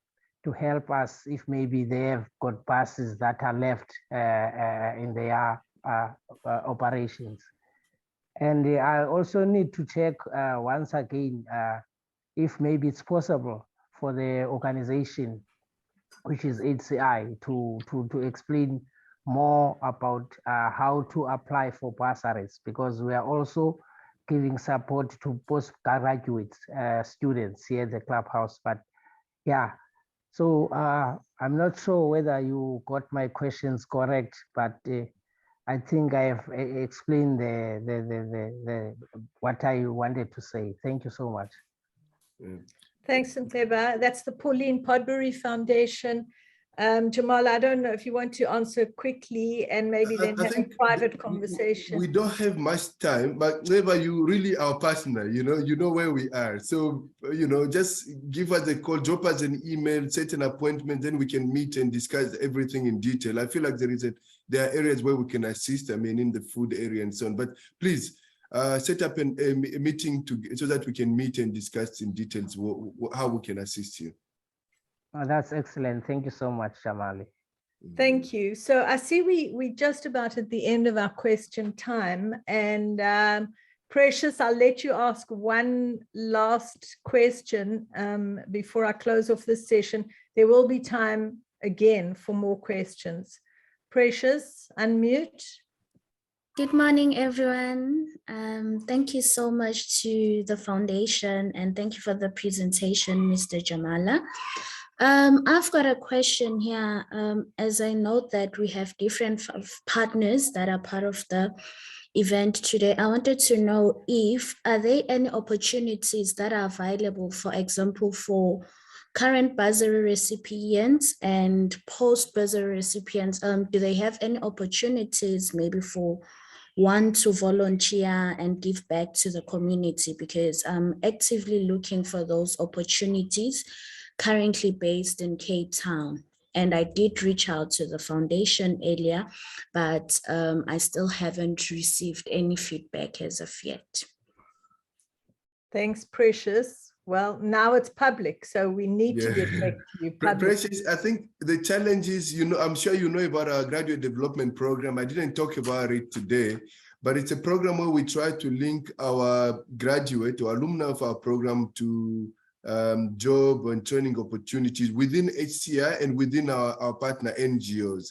to help us if maybe they have got buses that are left in their operations. And I also need to check once again if maybe it's possible for the organization, which is HCI, to explain more about how to apply for bursaries, because we are also giving support to postgraduate students here at the clubhouse. But yeah, so I'm not sure whether you got my questions correct, but I think I have explained what I wanted to say. Thank you so much. Thanks, Nteba. That's the Pauline Podbury Foundation. Jamal, I don't know if you want to answer quickly and maybe then have a private conversation. We don't have much time, but Nteba, you really our partner, you know where we are. So, just give us a call, drop us an email, set an appointment, then we can meet and discuss everything in detail. I feel like there are areas where we can assist, in the food area and so on, but please, set up a meeting so that we can meet and discuss in details how we can assist you. Oh, that's excellent. Thank you so much, Shamali. Thank you. So I see we just about at the end of our question time, and Precious, I'll let you ask one last question before I close off this session. There will be time again for more questions. Precious, unmute. Good morning, everyone. Thank you so much to the foundation, and thank you for the presentation, Mr. Jamala. I've got a question here. As I note that we have different partners that are part of the event today. I wanted to know are there any opportunities that are available, for example, for current bursary recipients and post-bursary recipients? Do they have any opportunities maybe for one to volunteer and give back to the community? Because I'm actively looking for those opportunities, currently based in Cape Town. And I did reach out to the foundation earlier, but I still haven't received any feedback as of yet. Thanks, Precious. Well, now it's public, so we need to get back to you. Precious, I think the challenge is, I'm sure you know about our graduate development program. I didn't talk about it today, but it's a program where we try to link our graduate or alumni of our program to job and training opportunities within HCI and within our partner NGOs.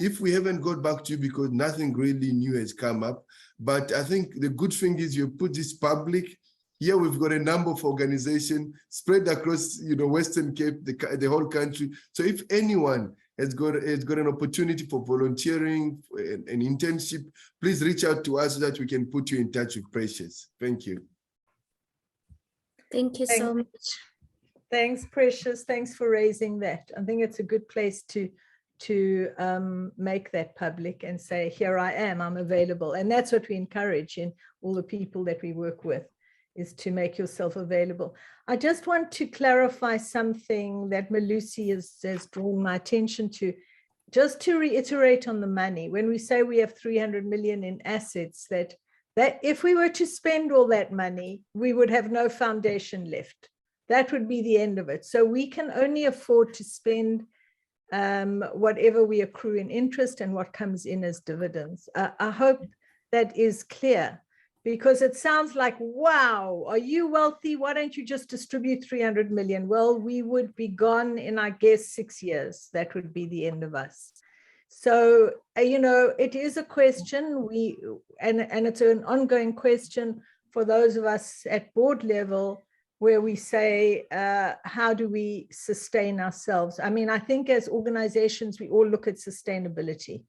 If we haven't got back to you because nothing really new has come up, but I think the good thing is you put this public. Here we've got a number of organizations spread across, Western Cape, the whole country. So if anyone has got an opportunity for volunteering, an internship, please reach out to us so that we can put you in touch with Precious. Thank you. Thank you so much. Thanks, Precious. Thanks for raising that. I think it's a good place to make that public and say, here I am, I'm available. And that's what we encourage in all the people that we work with, is to make yourself available. I just want to clarify something that Malusi has drawn my attention to, just to reiterate on the money. When we say we have 300 million in assets, that if we were to spend all that money, we would have no foundation left. That would be the end of it. So we can only afford to spend whatever we accrue in interest and what comes in as dividends. I hope that is clear, because it sounds like, wow, are you wealthy? Why don't you just distribute 300 million? Well, we would be gone in, I guess, 6 years. That would be the end of us. So, it is a question, and it's an ongoing question for those of us at board level, where we say, how do we sustain ourselves? I mean, I think as organizations, we all look at sustainability.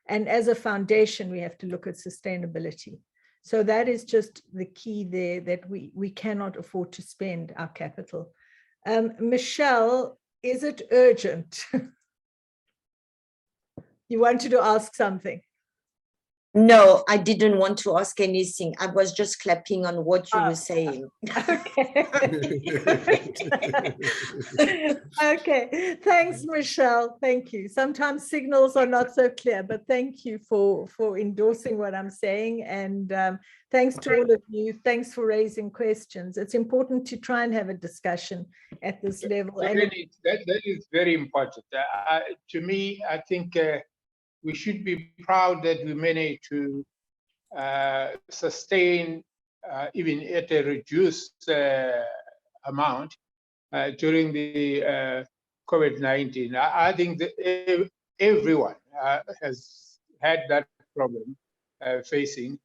And as a foundation, we have to look at sustainability. So that is just the key there, that we cannot afford to spend our capital. Michelle, is it urgent? You wanted to ask something? No, I didn't want to ask anything. I was just clapping on what you were saying. Okay. Okay. Thanks, Michelle. Thank you. Sometimes signals are not so clear, but thank you for endorsing what I'm saying. And thanks to all of you. Thanks for raising questions. It's important to try and have a discussion at this level. And that is very important. To me, I think we should be proud that we managed to sustain, even at a reduced amount during the COVID-19. I think that everyone has had that problem facing.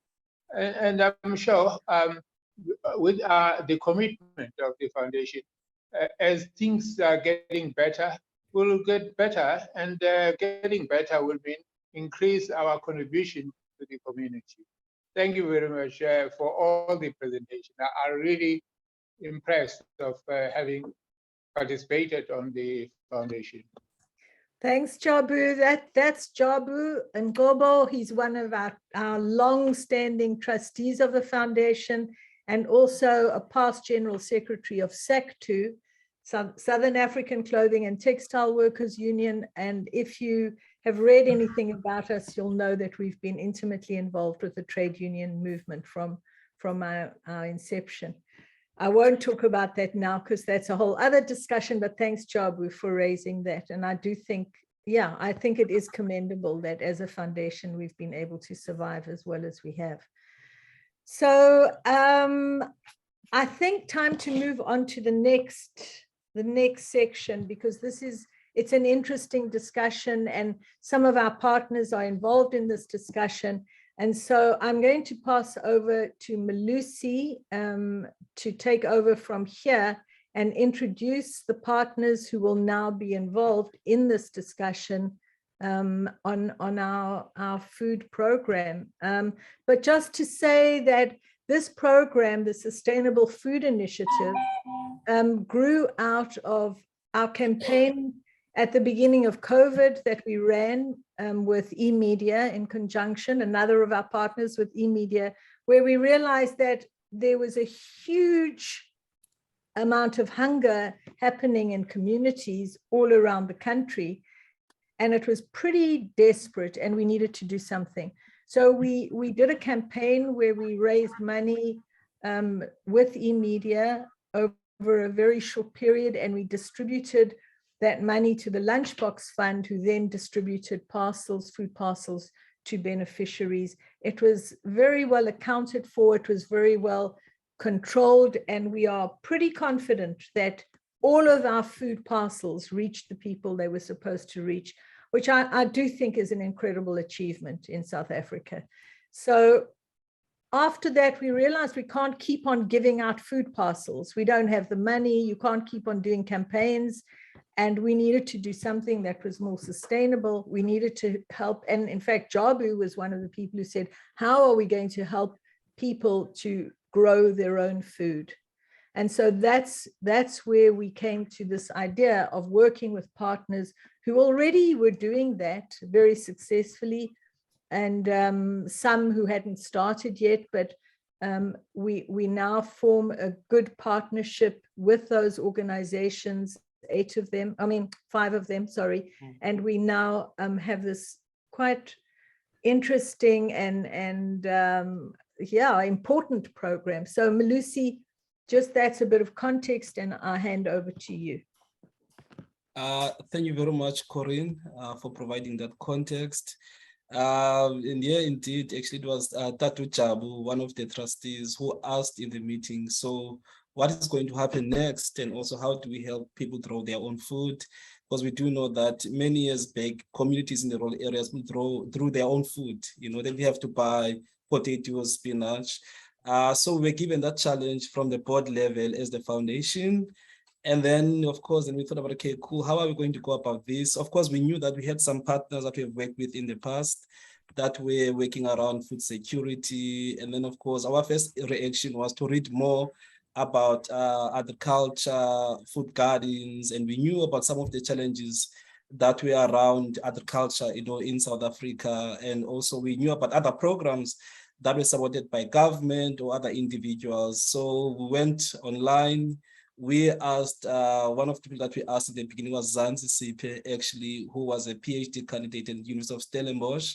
And I'm sure with the commitment of the foundation, as things are getting better, we'll get better, and getting better will mean increase our contribution to the community. Thank you very much for all the presentation. I'm really impressed of having participated on the foundation. thanks, Jabu. That's Jabu Ngobo. He's one of our long-standing trustees of the foundation, and also a past general secretary of SACTU, Southern African Clothing and Textile Workers Union. And if you have read anything about us, you'll know that we've been intimately involved with the trade union movement from our inception. I won't talk about that now because that's a whole other discussion, but thanks, Jabu, for raising that. And I do think, I think it is commendable that as a foundation, we've been able to survive as well as we have. So I think time to move on to the next section, because it's an interesting discussion and some of our partners are involved in this discussion. And so I'm going to pass over to Malusi to take over from here and introduce the partners who will now be involved in this discussion on our food program. But just to say that this program, the Sustainable Food Initiative, grew out of our campaign at the beginning of COVID that we ran with eMedia in conjunction, another of our partners with eMedia, where we realized that there was a huge amount of hunger happening in communities all around the country. And it was pretty desperate and we needed to do something. So we did a campaign where we raised money with eMedia over a very short period, and we distributed that money to the Lunchbox Fund, who then distributed parcels, food parcels to beneficiaries. It was very well accounted for, it was very well controlled, and we are pretty confident that all of our food parcels reached the people they were supposed to reach, which I do think is an incredible achievement in South Africa. So after that, we realized we can't keep on giving out food parcels. We don't have the money, you can't keep on doing campaigns, and we needed to do something that was more sustainable. We needed to help, and in fact, Jabu was one of the people who said, how are we going to help people to grow their own food? And so that's where we came to this idea of working with partners who already were doing that very successfully, and some who hadn't started yet, but we now form a good partnership with those organizations, 5 of them, sorry, and we now have this quite interesting and important program. So Malusi, just that's a bit of context, and I'll hand over to you. Thank you very much, Corinne, for providing that context. And yeah, indeed, actually it was Tatu Jabu, one of the trustees, who asked in the meeting, so what is going to happen next, and also how do we help people grow their own food? Because we do know that many years back, communities in the rural areas will grow their own food. You know, then we have to buy potatoes, spinach. So we're given that challenge from the board level as the foundation. And then, of course, then we thought about, okay, cool, how are we going to go about this? Of course, we knew that we had some partners that we've worked with in the past that were working around food security. And then, of course, our first reaction was to read more about agriculture, food gardens, and we knew about some of the challenges that were around agriculture, you know, in South Africa. And also we knew about other programs that were supported by government or other individuals. So we went online. We asked, one of the people that we asked at the beginning was Lwazi Pakade, actually, who was a PhD candidate at the University of Stellenbosch,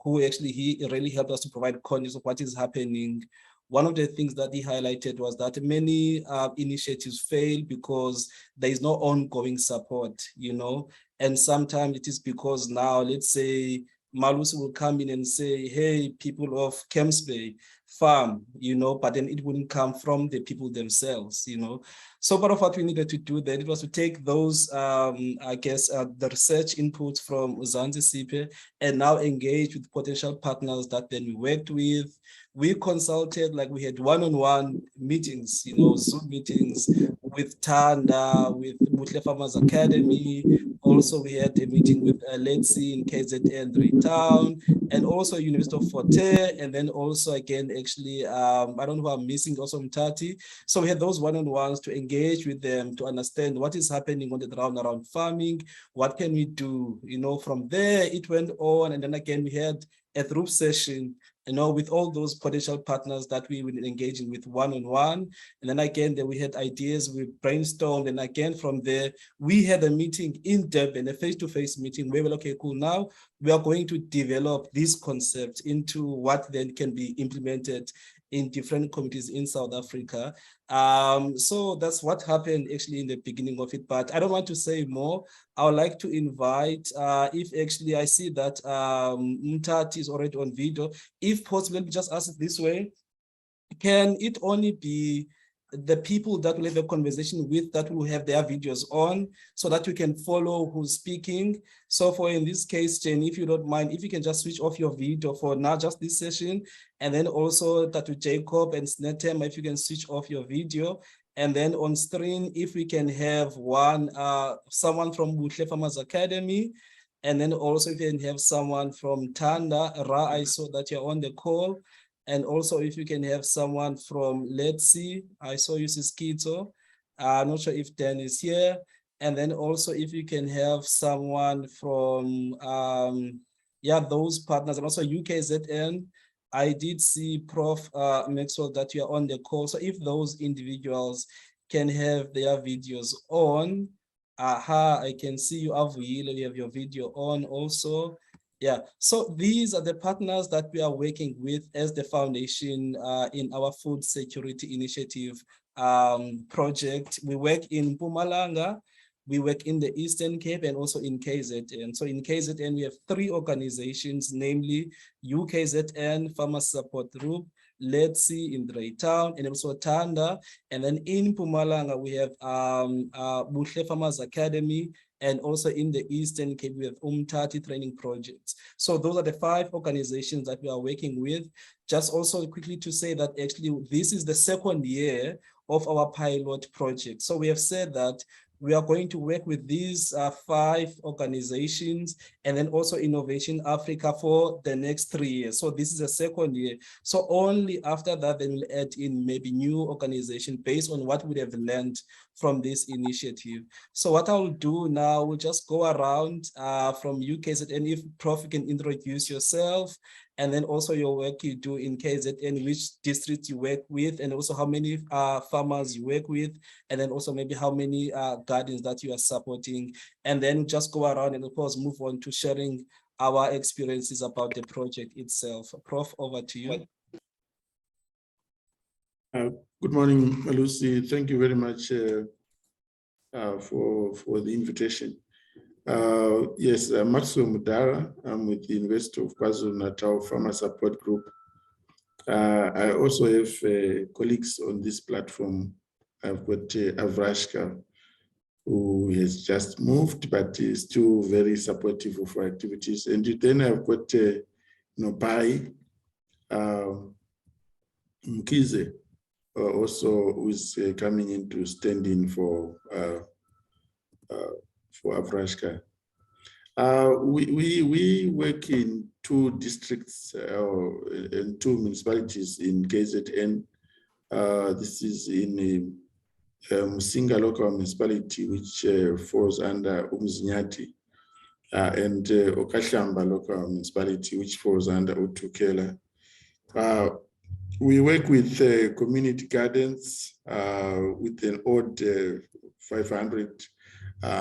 who actually, he really helped us to provide context of what is happening. One of the things that he highlighted was that many initiatives fail because there is no ongoing support, you know, and sometimes it is because now, let's say, Malusi will come in and say, hey, people of Camps Bay, farm, you know, but then it wouldn't come from the people themselves, you know. So part of what we needed to do then, it was to take those, I guess, the research inputs from Lwazi Pakade and now engage with potential partners that then we worked with. We consulted, like we had one-on-one meetings, you know, Zoom meetings with Thanda, with Buhle Farmers Academy. Also, we had a meeting with Letcee in KZN Town, and also University of Fort Hare, and then also again, actually, I don't know who I'm missing, also Mtati. So we had those one-on-ones to engage with them, to understand what is happening on the ground around farming, what can we do, you know. From there, it went on, and then again, we had a group session, you know, with all those potential partners that we were engaging with one-on-one. And then again, we had ideas, we brainstormed, and again, from there, we had a meeting in Durban, a face-to-face meeting where we're like, okay, cool, now we are going to develop these concepts into what then can be implemented in different communities in South Africa. So that's what happened actually in the beginning of it, but I don't want to say more. I would like to invite, if actually I see that Mtati is already on video, if possible, let me just ask it this way. Can it only be the people that will have a conversation with that will have their videos on so that you can follow who's speaking? So for in this case, Jenny, if you don't mind, if you can just switch off your video for now, just this session, and then also that to Jacob and Snetem, if you can switch off your video. And then on screen, if we can have someone from Buhle Farmers Academy, And then also if you can have someone from Thanda, Ra, I saw that you're on the call. And also if you can have someone from Letcee, I saw you, Siskito. I'm not sure if Dan is here. And then also if you can have someone from, those partners, and also UKZN. I did see Prof. Maxwell that you are on the call. So if those individuals can have their videos on, I can see you, Avuyile, you have your video on also. Yeah, so these are the partners that we are working with as the foundation in our food security initiative project. We work in Mpumalanga, we work in the Eastern Cape and also in KZN. So in KZN, we have 3 organizations, namely UKZN, Farmers Support Group, Letcee in Draytown, and also Thanda. And then in Mpumalanga, we have Buhle Farmers Academy, and also in the Eastern Cape, we have Umtati Training Projects. So those are the 5 organizations that we are working with. Just also quickly to say that actually this is the 2nd year of our pilot project. So we have said that we are going to work with these 5 organizations and then also Innovation Africa for the next 3 years. So this is the 2nd year. So only after that, then we'll add in maybe new organization based on what we have learned from this initiative. So what I'll do now, we'll just go around from UKZN, if Prof, you can introduce yourself, and then also your work you do in KZN, which district you work with, and also how many farmers you work with, and then also maybe how many gardens that you are supporting, and then just go around and of course move on to sharing our experiences about the project itself. Prof, over to you. Good morning, Malusi. Thank you very much for the invitation. Yes, Maxwell Mudara. I'm with the University of KwaZulu-Natal Farmer Support Group. I also have colleagues on this platform. I've got Avrashka, who has just moved, but is still very supportive of our activities. And then I've got Nopai Mkize, also who's coming in to stand in for Avrashka. We work in 2 districts and 2 municipalities in KZN. This is in Musinga local municipality, which falls under Umzinyati, and Okashamba local municipality, which falls under Utukela. We work with community gardens with an odd 500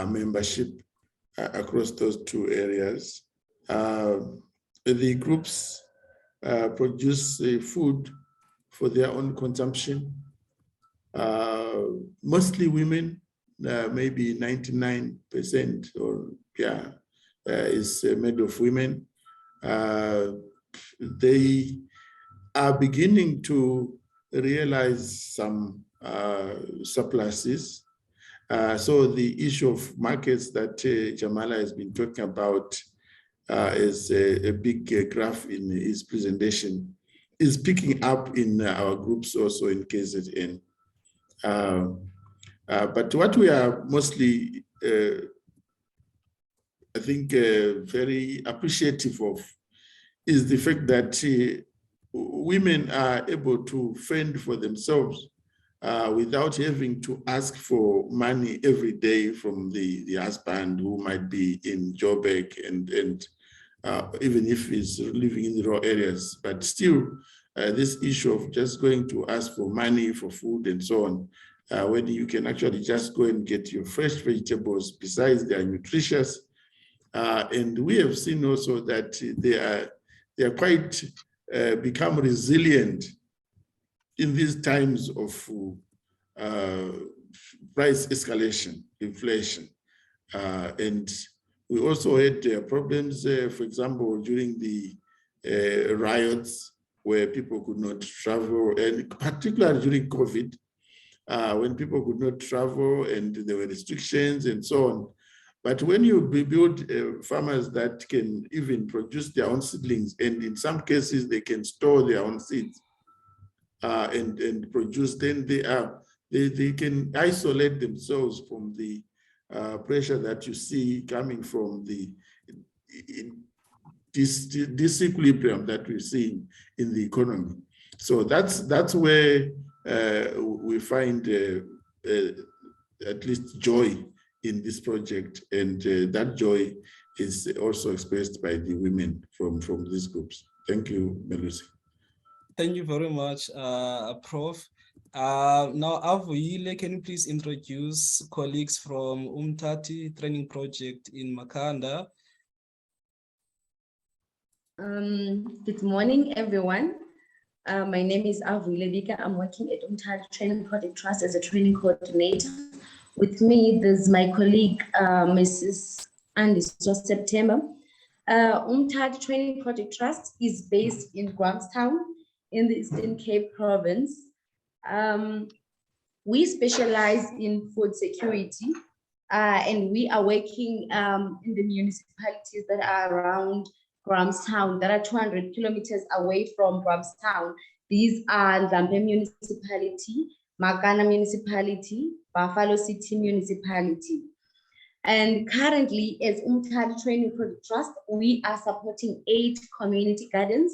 membership across those 2 areas. The groups produce food for their own consumption. Mostly women, maybe 99% or is made of women. They are beginning to realize some surpluses. So the issue of markets that Jamala has been talking about is a big graph in his presentation, is picking up in our groups also in KZN. But what we are mostly, I think, very appreciative of is the fact that women are able to fend for themselves without having to ask for money every day from the husband who might be in Joburg and even if he's living in the rural areas. But still, this issue of just going to ask for money for food and so on, when you can actually just go and get your fresh vegetables, besides they are nutritious. And we have seen also that they are quite become resilient in these times of price escalation, inflation. And we also had problems, for example, during the riots where people could not travel, and particularly during COVID, when people could not travel and there were restrictions and so on. But when you build farmers that can even produce their own seedlings, and in some cases they can store their own seeds and produce, then they can isolate themselves from the pressure that you see coming from the disequilibrium that we're seeing in the economy. So that's where we find at least joy in this project, and that joy is also expressed by the women from these groups. Thank you, Melusi. Thank you very much, Prof. Now, Avuyile, can you please introduce colleagues from Umtati Training Project in Makhanda? Good morning, everyone. My name is Avuyile Bika. I'm working at Umtati Training Project Trust as a training coordinator. With me, there's my colleague, Mrs. Andiswa September. Umtati Training Project Trust is based in Grahamstown in the Eastern Cape Province. We specialize in food security, and we are working in the municipalities that are around Grahamstown, that are 200 kilometers away from Grahamstown. These are Zampe Municipality, Makana Municipality, Buffalo City Municipality. And currently, as Umtati Training Project Trust, we are supporting 8 community gardens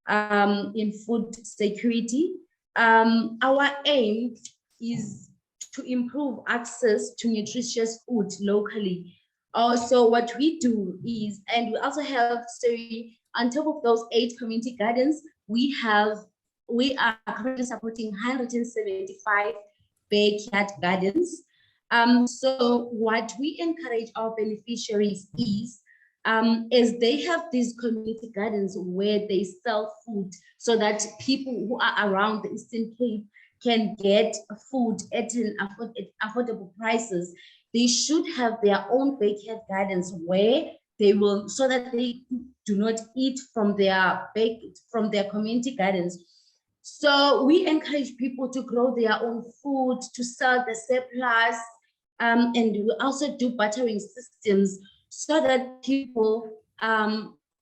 in food security. Our aim is to improve access to nutritious food locally. Also, what we do is, and we also have, sorry, on top of those 8 community gardens, we are currently supporting 175 backyard gardens. So what we encourage our beneficiaries is, as they have these community gardens where they sell food so that people who are around the Eastern Cape can get food at affordable prices, they should have their own backyard gardens where they will, so that they do not eat from their community gardens. So we encourage people to grow their own food, to sell the surplus, and we also do bartering systems so that people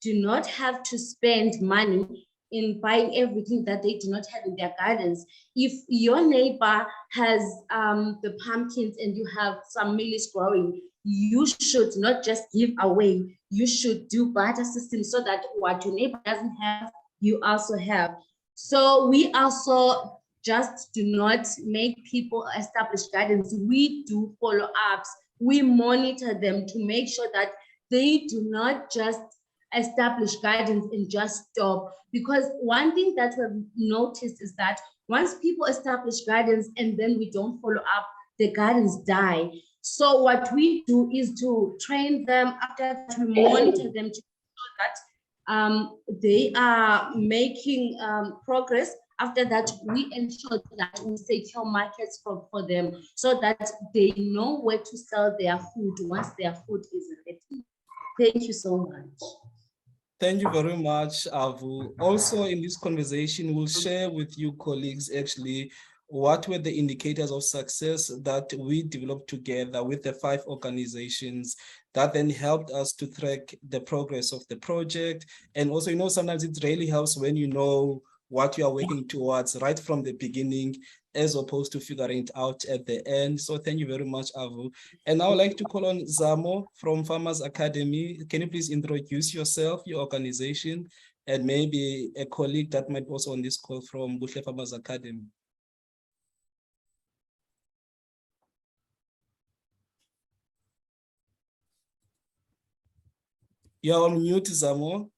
do not have to spend money in buying everything that they do not have in their gardens. If your neighbor has the pumpkins and you have some maize growing, you should not just give away. You should do barter systems so that what your neighbor doesn't have, you also have. So we also just do not make people establish gardens. We do follow-ups. We monitor them to make sure that they do not just establish gardens and just stop. Because one thing that we've noticed is that once people establish gardens and then we don't follow up, the gardens die. So what we do is to train them, after that we monitor them to show that they are making progress. After that, we ensure that we secure markets for them so that they know where to sell their food once their food is ready. Thank you so much. Thank you very much, Avu. Also in this conversation, we'll share with you colleagues actually what were the indicators of success that we developed together with the 5 organizations that then helped us to track the progress of the project. And also, sometimes it really helps when you know what you are working towards right from the beginning, as opposed to figuring it out at the end. So thank you very much, Avu. And I would like to call on Zamo from Farmers Academy. Can you please introduce yourself, your organization, and maybe a colleague that might also on this call from Buhle Farmers Academy? You're on mute, Zamo.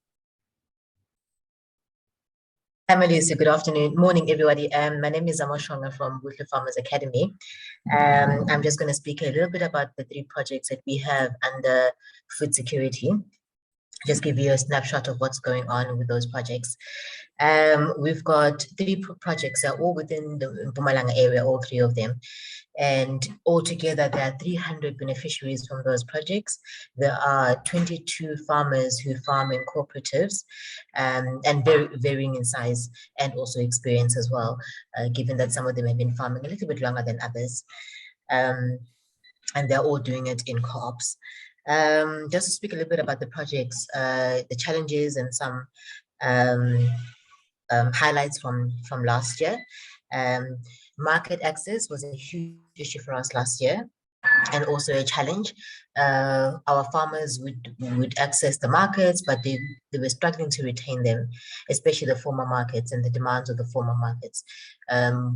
Hi, Melissa. Good afternoon. Morning, everybody. My name is Amoshonga from Buhle Farmers Academy. I'm just going to speak a little bit about the 3 projects that we have under food security. Just give you a snapshot of what's going on with those projects. We've got 3 projects that are all within the Mpumalanga area, all 3 of them. And altogether, there are 300 beneficiaries from those projects. There are 22 farmers who farm in cooperatives, and varying in size and also experience as well, given that some of them have been farming a little bit longer than others. And they're all doing it in co-ops. Just to speak a little bit about the projects, the challenges and some highlights from last year. Market access was a huge issue for us last year. and also a challenge. Our farmers would access the markets, but they were struggling to retain them, especially the former markets and the demands of the former markets.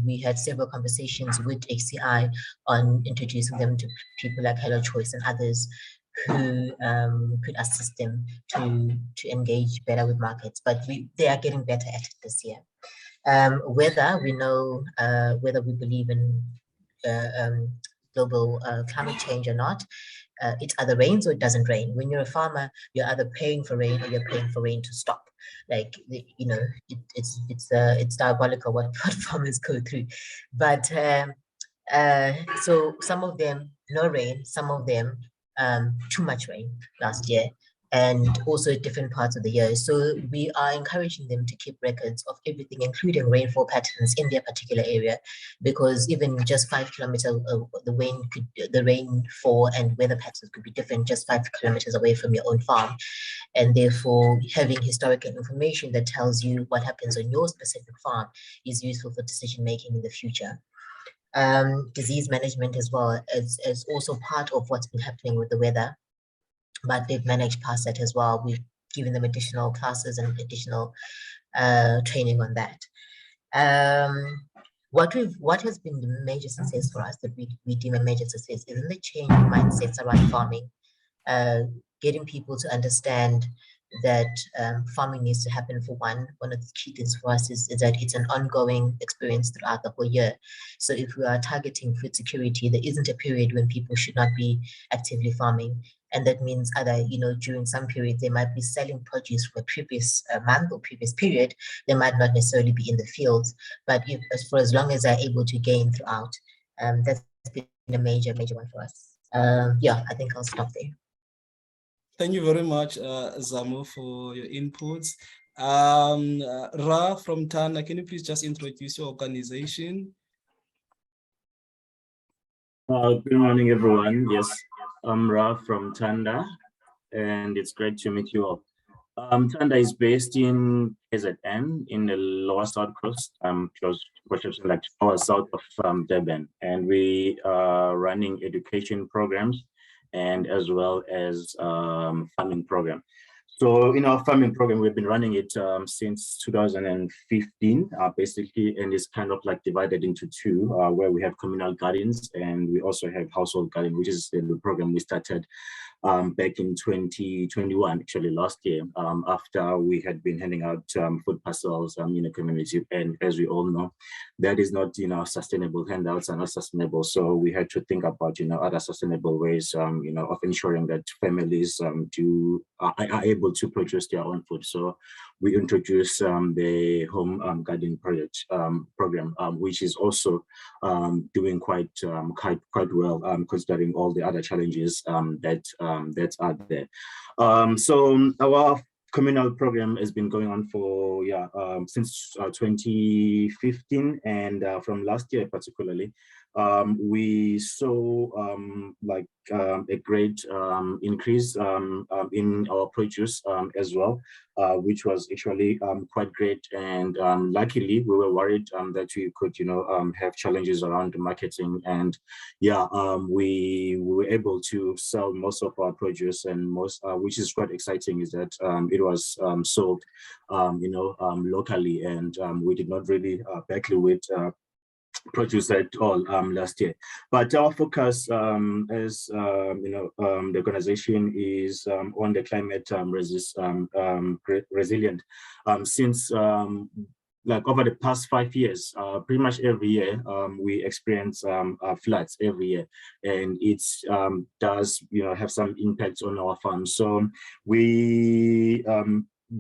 We had several conversations with HCI on introducing them to people like Hello Choice and others who could assist them to engage better with markets, but they are getting better at it this year. Whether we know, whether we believe in global climate change or not, it either rains or it doesn't rain. When you're a farmer, you're either paying for rain or you're paying for rain to stop. Like, you know, it's diabolical what farmers go through. But so some of them no rain, some of them too much rain last year, and also at different parts of the year. So we are encouraging them to keep records of everything, including rainfall patterns in their particular area, because even just 5 kilometers, the rainfall and weather patterns could be different just 5 kilometers away from your own farm. And therefore, having historical information that tells you what happens on your specific farm is useful for decision-making in the future. Disease management as well is also part of what's been happening with the weather, but they've managed past that as well. We've given them additional classes and additional training on that. What has been the major success for us that we deem a major success is in the change in mindsets around farming, getting people to understand that farming needs to happen. For one of the key things for us is that it's an ongoing experience throughout the whole year. So if we are targeting food security, there isn't a period when people should not be actively farming. And that means either, you know, during some periods, they might be selling produce for a previous month or previous period. They might not necessarily be in the fields, but for as long as they're able to gain throughout, that's been a major one for us. Yeah, I think I'll stop there. Thank you very much, Zamo, for your inputs. Ra from Thanda, can you please just introduce your organization? Good morning, everyone. Yes, I'm Ra from Thanda, and it's great to meet you all. Thanda is based in KZN in the Lower South Coast, close to like 2 hours south of Durban, and we are running education programs and as well as farming program. So in our farming program, we've been running it since 2015, basically, and it's kind of like divided into two, where we have communal gardens and we also have household garden, which is the program we started back in 2021, actually last year, after we had been handing out food parcels in the community. And as we all know, that is not, sustainable. Handouts are not sustainable. So we had to think about, other sustainable ways, of ensuring that families are able to produce their own food. So we introduced the home garden project program, which is also doing quite well, considering all the other challenges that are there. So our communal program has been going on for since 2015, and from last year particularly, we saw a great increase in our produce as well, which was actually quite great. And luckily, we were worried that we could, have challenges around the marketing. And we were able to sell most of our produce, and which is quite exciting, is that it was sold, locally, and we did not really backly with produce at all last year. But our focus as the organization is on the climate resilient. Since over the past 5 years, pretty much every year we experience floods every year, and it does have some impact on our farms. So we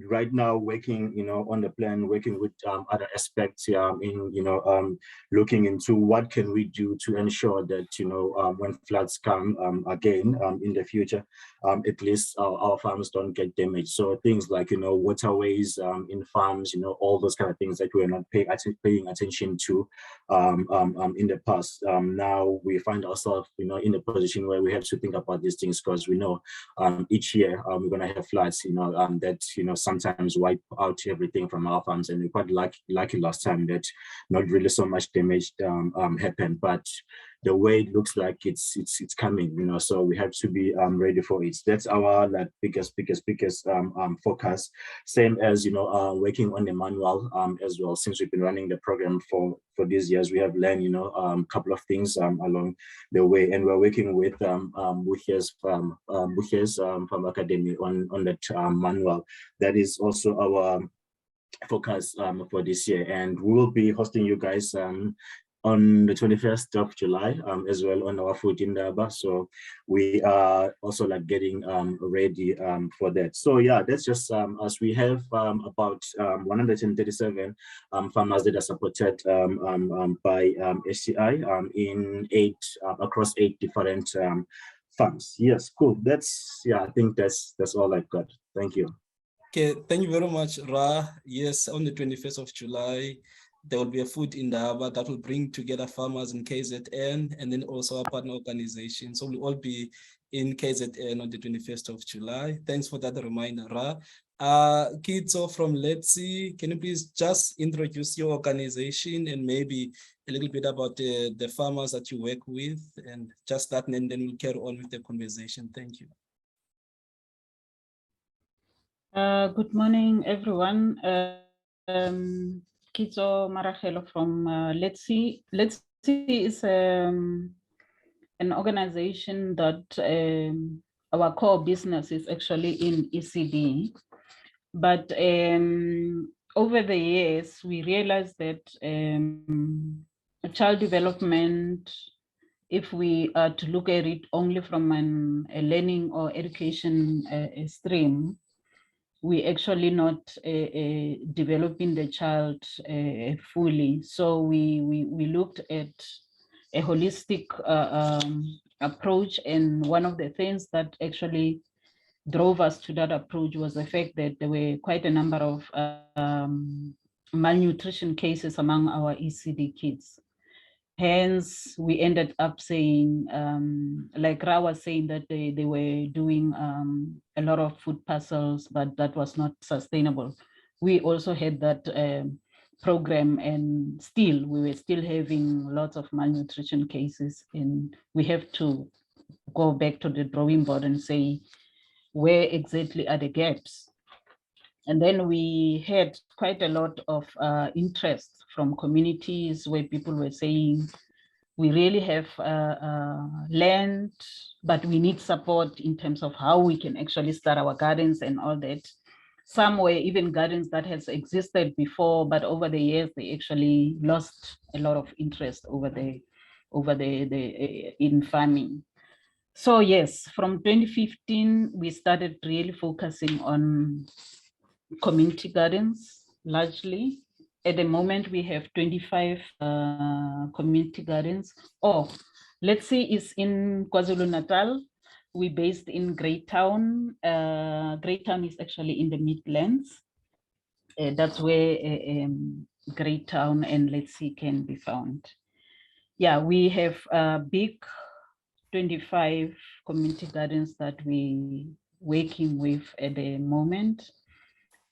right now working on the plan, working with other aspects in looking into what can we do to ensure that when floods come again in the future, at least our farms don't get damaged. So things like waterways in farms, all those kind of things that we're not paying attention to in the past. Now we find ourselves in a position where we have to think about these things, because we know each year we're going to have floods that sometimes wipe out everything from our farms, and we're quite lucky last time that not really so much damage happened. But the way it looks like it's coming, you know, so we have to be ready for it. That's our like biggest focus. Same as, you know, working on the manual as well. Since we've been running the program for these years, we have learned, you know, a couple of things along the way, and we're working with Buhle's Farm Academy on that manual. That is also our focus for this year, and we will be hosting you guys on the 21st of July as well on our food in Daba. So we are also like getting ready for that. So yeah, that's just as we have about 137 farmers that are supported by SCI in across 8 different farms. Yes, cool. That's, yeah, I think that's all I've got. Thank you. Okay, thank you very much, Ra. Yes, on the 21st of July, there will be a food in Daba that will bring together farmers in KZN and then also our partner organization. So we'll all be in KZN on the 21st of July. Thanks for that reminder, Ra. Kitso from Letcee, can you please just introduce your organization and maybe a little bit about the farmers that you work with, and just that, and then we'll carry on with the conversation. Thank you. Good morning, everyone. Kitso Marachelo from Letcee. Letcee is an organization that our core business is actually in ECD. But over the years, we realized that child development, if we are to look at it only from a learning or education stream, we actually not developing the child fully. So we looked at a holistic approach, and one of the things that actually drove us to that approach was the fact that there were quite a number of malnutrition cases among our ECD kids. Hence, we ended up saying, like Ra was saying, that they were doing a lot of food parcels, but that was not sustainable. We also had that program, and still, we were still having lots of malnutrition cases, and we have to go back to the drawing board and say, where exactly are the gaps? And then we had quite a lot of interest from communities where people were saying, we really have land, but we need support in terms of how we can actually start our gardens and all that. Some were even gardens that has existed before, but over the years, they actually lost a lot of interest in farming. So yes, from 2015, we started really focusing on community gardens, largely. At the moment, we have 25 community gardens. Letcee is in KwaZulu-Natal. We're based in Greytown. Greytown is actually in the Midlands. That's where Greytown and Letcee can be found. Yeah, we have big 25 community gardens that we working with at the moment,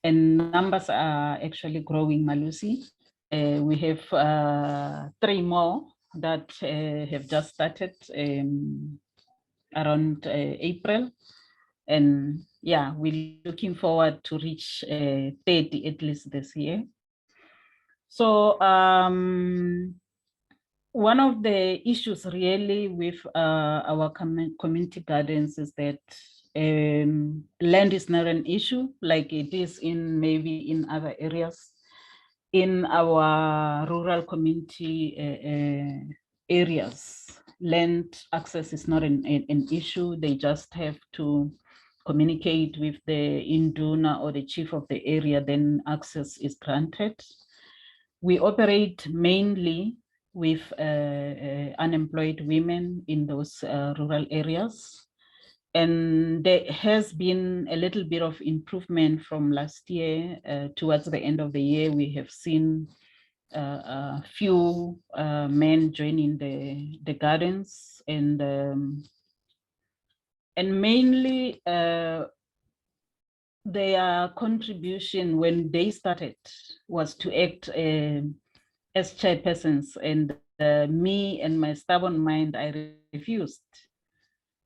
and numbers are actually growing, Malusi. We have 3 more that have just started around April, and yeah, we're looking forward to reach 30 at least this year. So one of the issues really with our community gardens is that land is not an issue like it is in maybe in other areas. In our rural community areas, land access is not an issue. They just have to communicate with the induna or the chief of the area, then access is granted. We operate mainly with unemployed women in those rural areas. And there has been a little bit of improvement from last year. Towards the end of the year, we have seen a few men joining the gardens, and mainly their contribution when they started was to act as chairpersons, and me and my stubborn mind, I refused.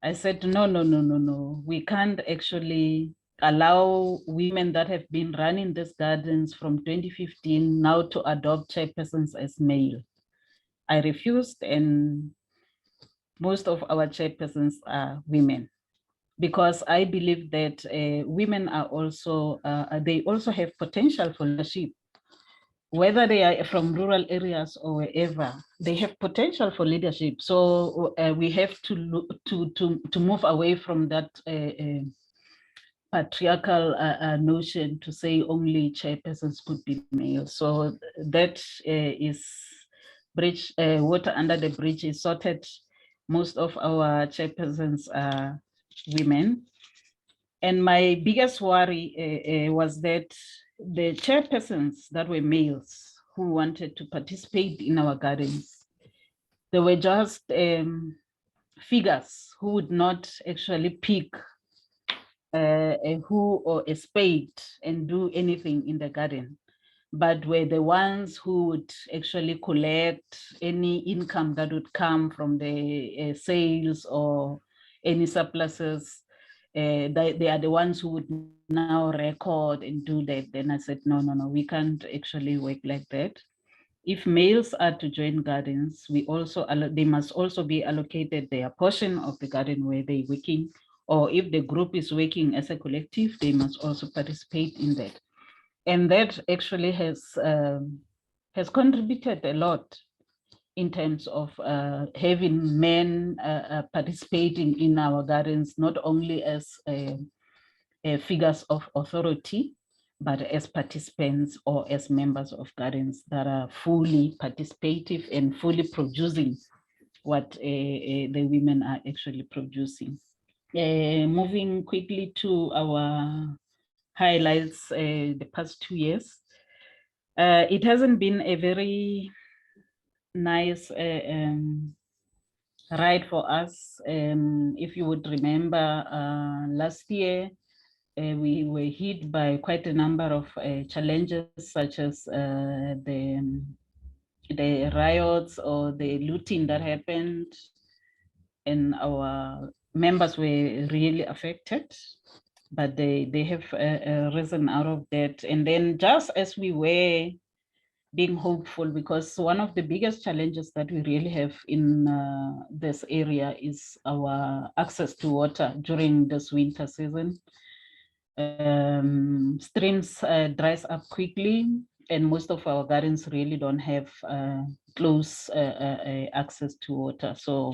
I said, no. We can't actually allow women that have been running these gardens from 2015 now to adopt chairpersons as male. I refused, and most of our chairpersons are women, because I believe that women are also, they also have potential for leadership. Whether they are from rural areas or wherever, they have potential for leadership. So we have to look to move away from that patriarchal notion to say only chairpersons could be male. So that is bridge, water under the bridge is sorted. Most of our chairpersons are women. And my biggest worry was that the chairpersons that were males who wanted to participate in our gardens, they were just figures who would not actually pick a hoe or a spade and do anything in the garden, but were the ones who would actually collect any income that would come from the sales or any surpluses. They are the ones who would now record and do that. Then I said, no, we can't actually work like that. If males are to join gardens, they must also be allocated their portion of the garden where they're working, or if the group is working as a collective, they must also participate in that. And that actually has contributed a lot in terms of having men participating in our gardens, not only as figures of authority, but as participants or as members of gardens that are fully participative and fully producing what the women are actually producing. Moving quickly to our highlights the past 2 years. It hasn't been a very nice ride for us. If you would remember, last year, we were hit by quite a number of challenges, such as the riots or the looting that happened, and our members were really affected, but they have risen out of that. And then just as we were being hopeful, because one of the biggest challenges that we really have in this area is our access to water during this winter season. Streams dries up quickly, and most of our gardens really don't have close access to water. So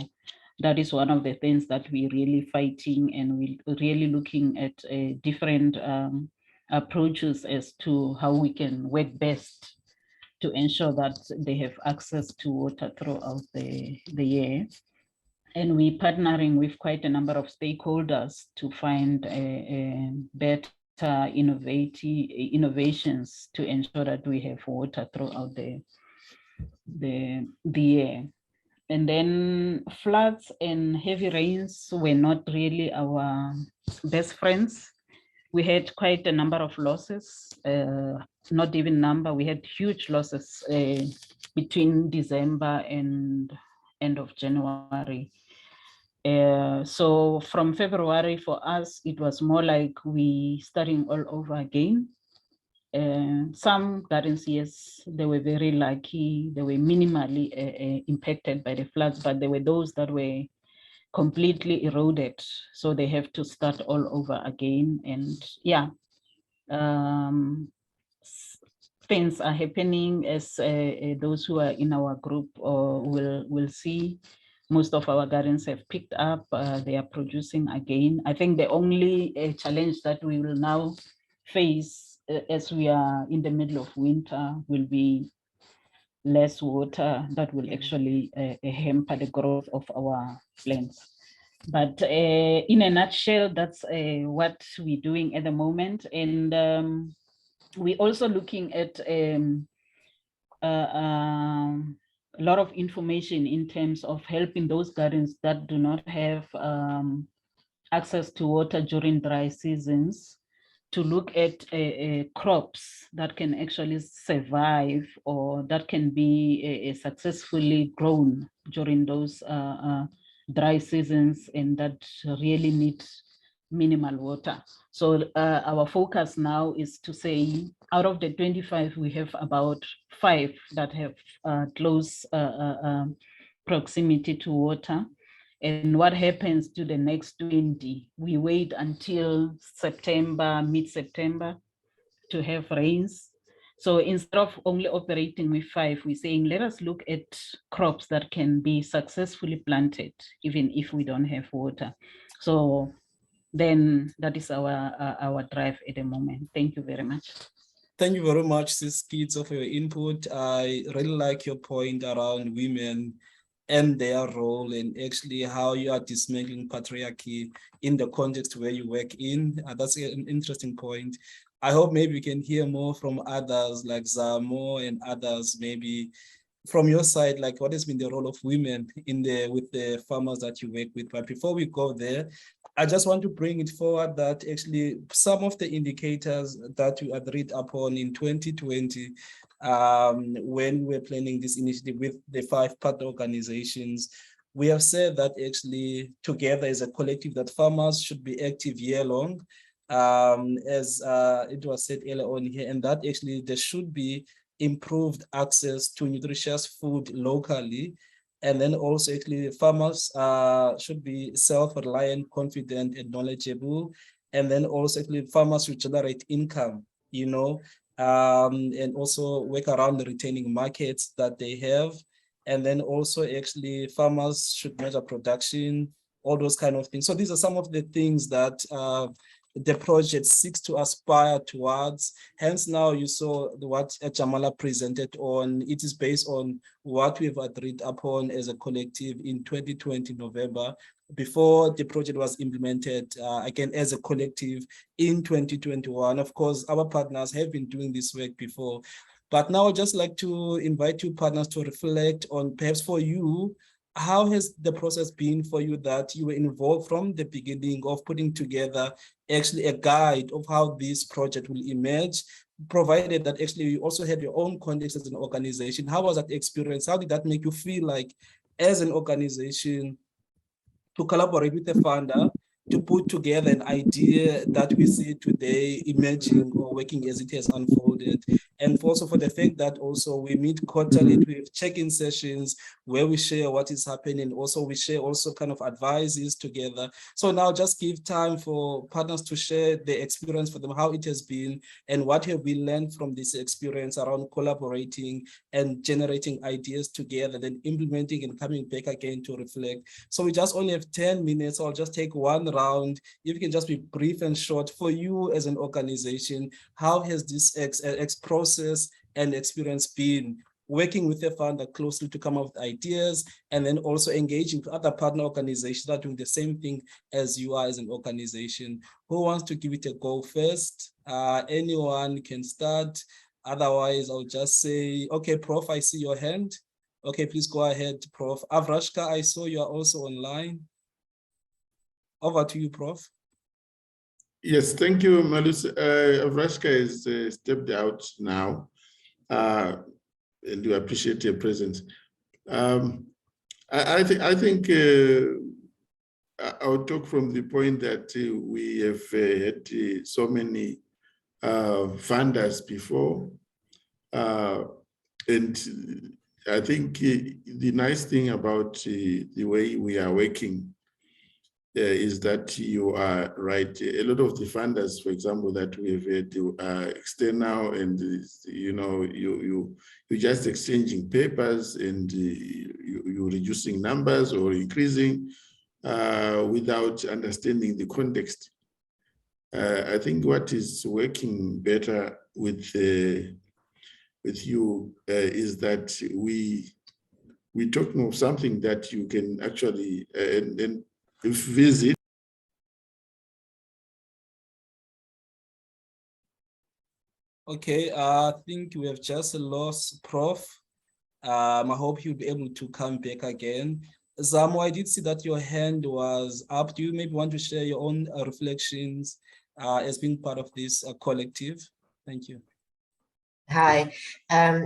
that is one of the things that we're really fighting, and we're really looking at different approaches as to how we can work best to ensure that they have access to water throughout the year. And we're partnering with quite a number of stakeholders to find better innovations to ensure that we have water throughout the year. And then floods and heavy rains were not really our best friends. We had quite a number of losses, not even number, we had huge losses between December and end of January. So from February for us, it was more like we starting all over again. Some gardens, yes, they were very lucky. They were minimally impacted by the floods, but there were those that were completely eroded. So they have to start all over again. And yeah, things are happening as those who are in our group will see. Most of our gardens have picked up, they are producing again. I think the only challenge that we will now face as we are in the middle of winter will be less water that will actually hamper the growth of our plants. But in a nutshell, that's what we're doing at the moment. And we're also looking at a lot of information in terms of helping those gardens that do not have access to water during dry seasons to look at crops that can actually survive or that can be successfully grown during those dry seasons and that really need minimal water. So our focus now is to say out of the 25, we have about 5 that have close proximity to water. And what happens to the next 20? We wait until September, mid-September to have rains. So instead of only operating with 5, we're saying, let us look at crops that can be successfully planted, even if we don't have water. So then that is our drive at the moment. Thank you very much. Thank you very much, Sis Kitso, for your input. I really like your point around women and their role and actually how you are dismantling patriarchy in the context where you work in. That's an interesting point. I hope maybe we can hear more from others like Zamo and others, maybe from your side, like what has been the role of women in with the farmers that you work with. But before we go there, I just want to bring it forward that actually some of the indicators that we agreed upon in 2020 when we're planning this initiative with the 5 partner organizations, we have said that actually together as a collective that farmers should be active year long, as it was said earlier on here, and that actually there should be improved access to nutritious food locally. And then also actually farmers should be self-reliant, confident, and knowledgeable. And then also actually farmers should generate income, you know, and also work around the retaining markets that they have. And then also actually farmers should measure production, all those kind of things. So these are some of the things that the project seeks to aspire towards. Hence now you saw what Jamala presented on. It is based on what we've agreed upon as a collective in 2020 November, before the project was implemented again as a collective in 2021. Of course, our partners have been doing this work before, but now I'd just like to invite you partners to reflect on, perhaps for you, how has the process been for you that you were involved from the beginning of putting together actually a guide of how this project will emerge, provided that actually you also had your own context as an organization? How was that experience? How did that make you feel like as an organization to collaborate with the funder to put together an idea that we see today emerging or working as it has unfolded? And also for the fact that also we meet quarterly with check-in sessions where we share what is happening. Also, we share also kind of advices together. So now just give time for partners to share the experience for them, how it has been, and what have we learned from this experience around collaborating and generating ideas together, then implementing and coming back again to reflect. So we just only have 10 minutes. So I'll just take one round. If you can just be brief and short for you as an organization, how has this process and experience been working with the funder closely to come up with ideas, and then also engaging with other partner organizations that are doing the same thing as you are as an organization? Who wants to give it a go first? Anyone can start. Otherwise, I'll just say, okay, Prof, I see your hand. Okay, please go ahead, Prof. Avrashka, I saw you are also online. Over to you, Prof. Yes, thank you, Malus. Avrashka is stepped out now, and we appreciate your presence. I think I'll talk from the point that we have had so many funders before, and I think the nice thing about the way we are working is that you are right. A lot of the funders, for example, that we've had are external, and you know, you're just exchanging papers, and you're reducing numbers or increasing without understanding the context. I think what is working better with you is that we're talking of something that you can actually and visit. Okay, I think we have just lost Prof. I hope you'll be able to come back again. Zamo, I did see that your hand was up. Do you maybe want to share your own reflections as being part of this collective? Thank you. Hi.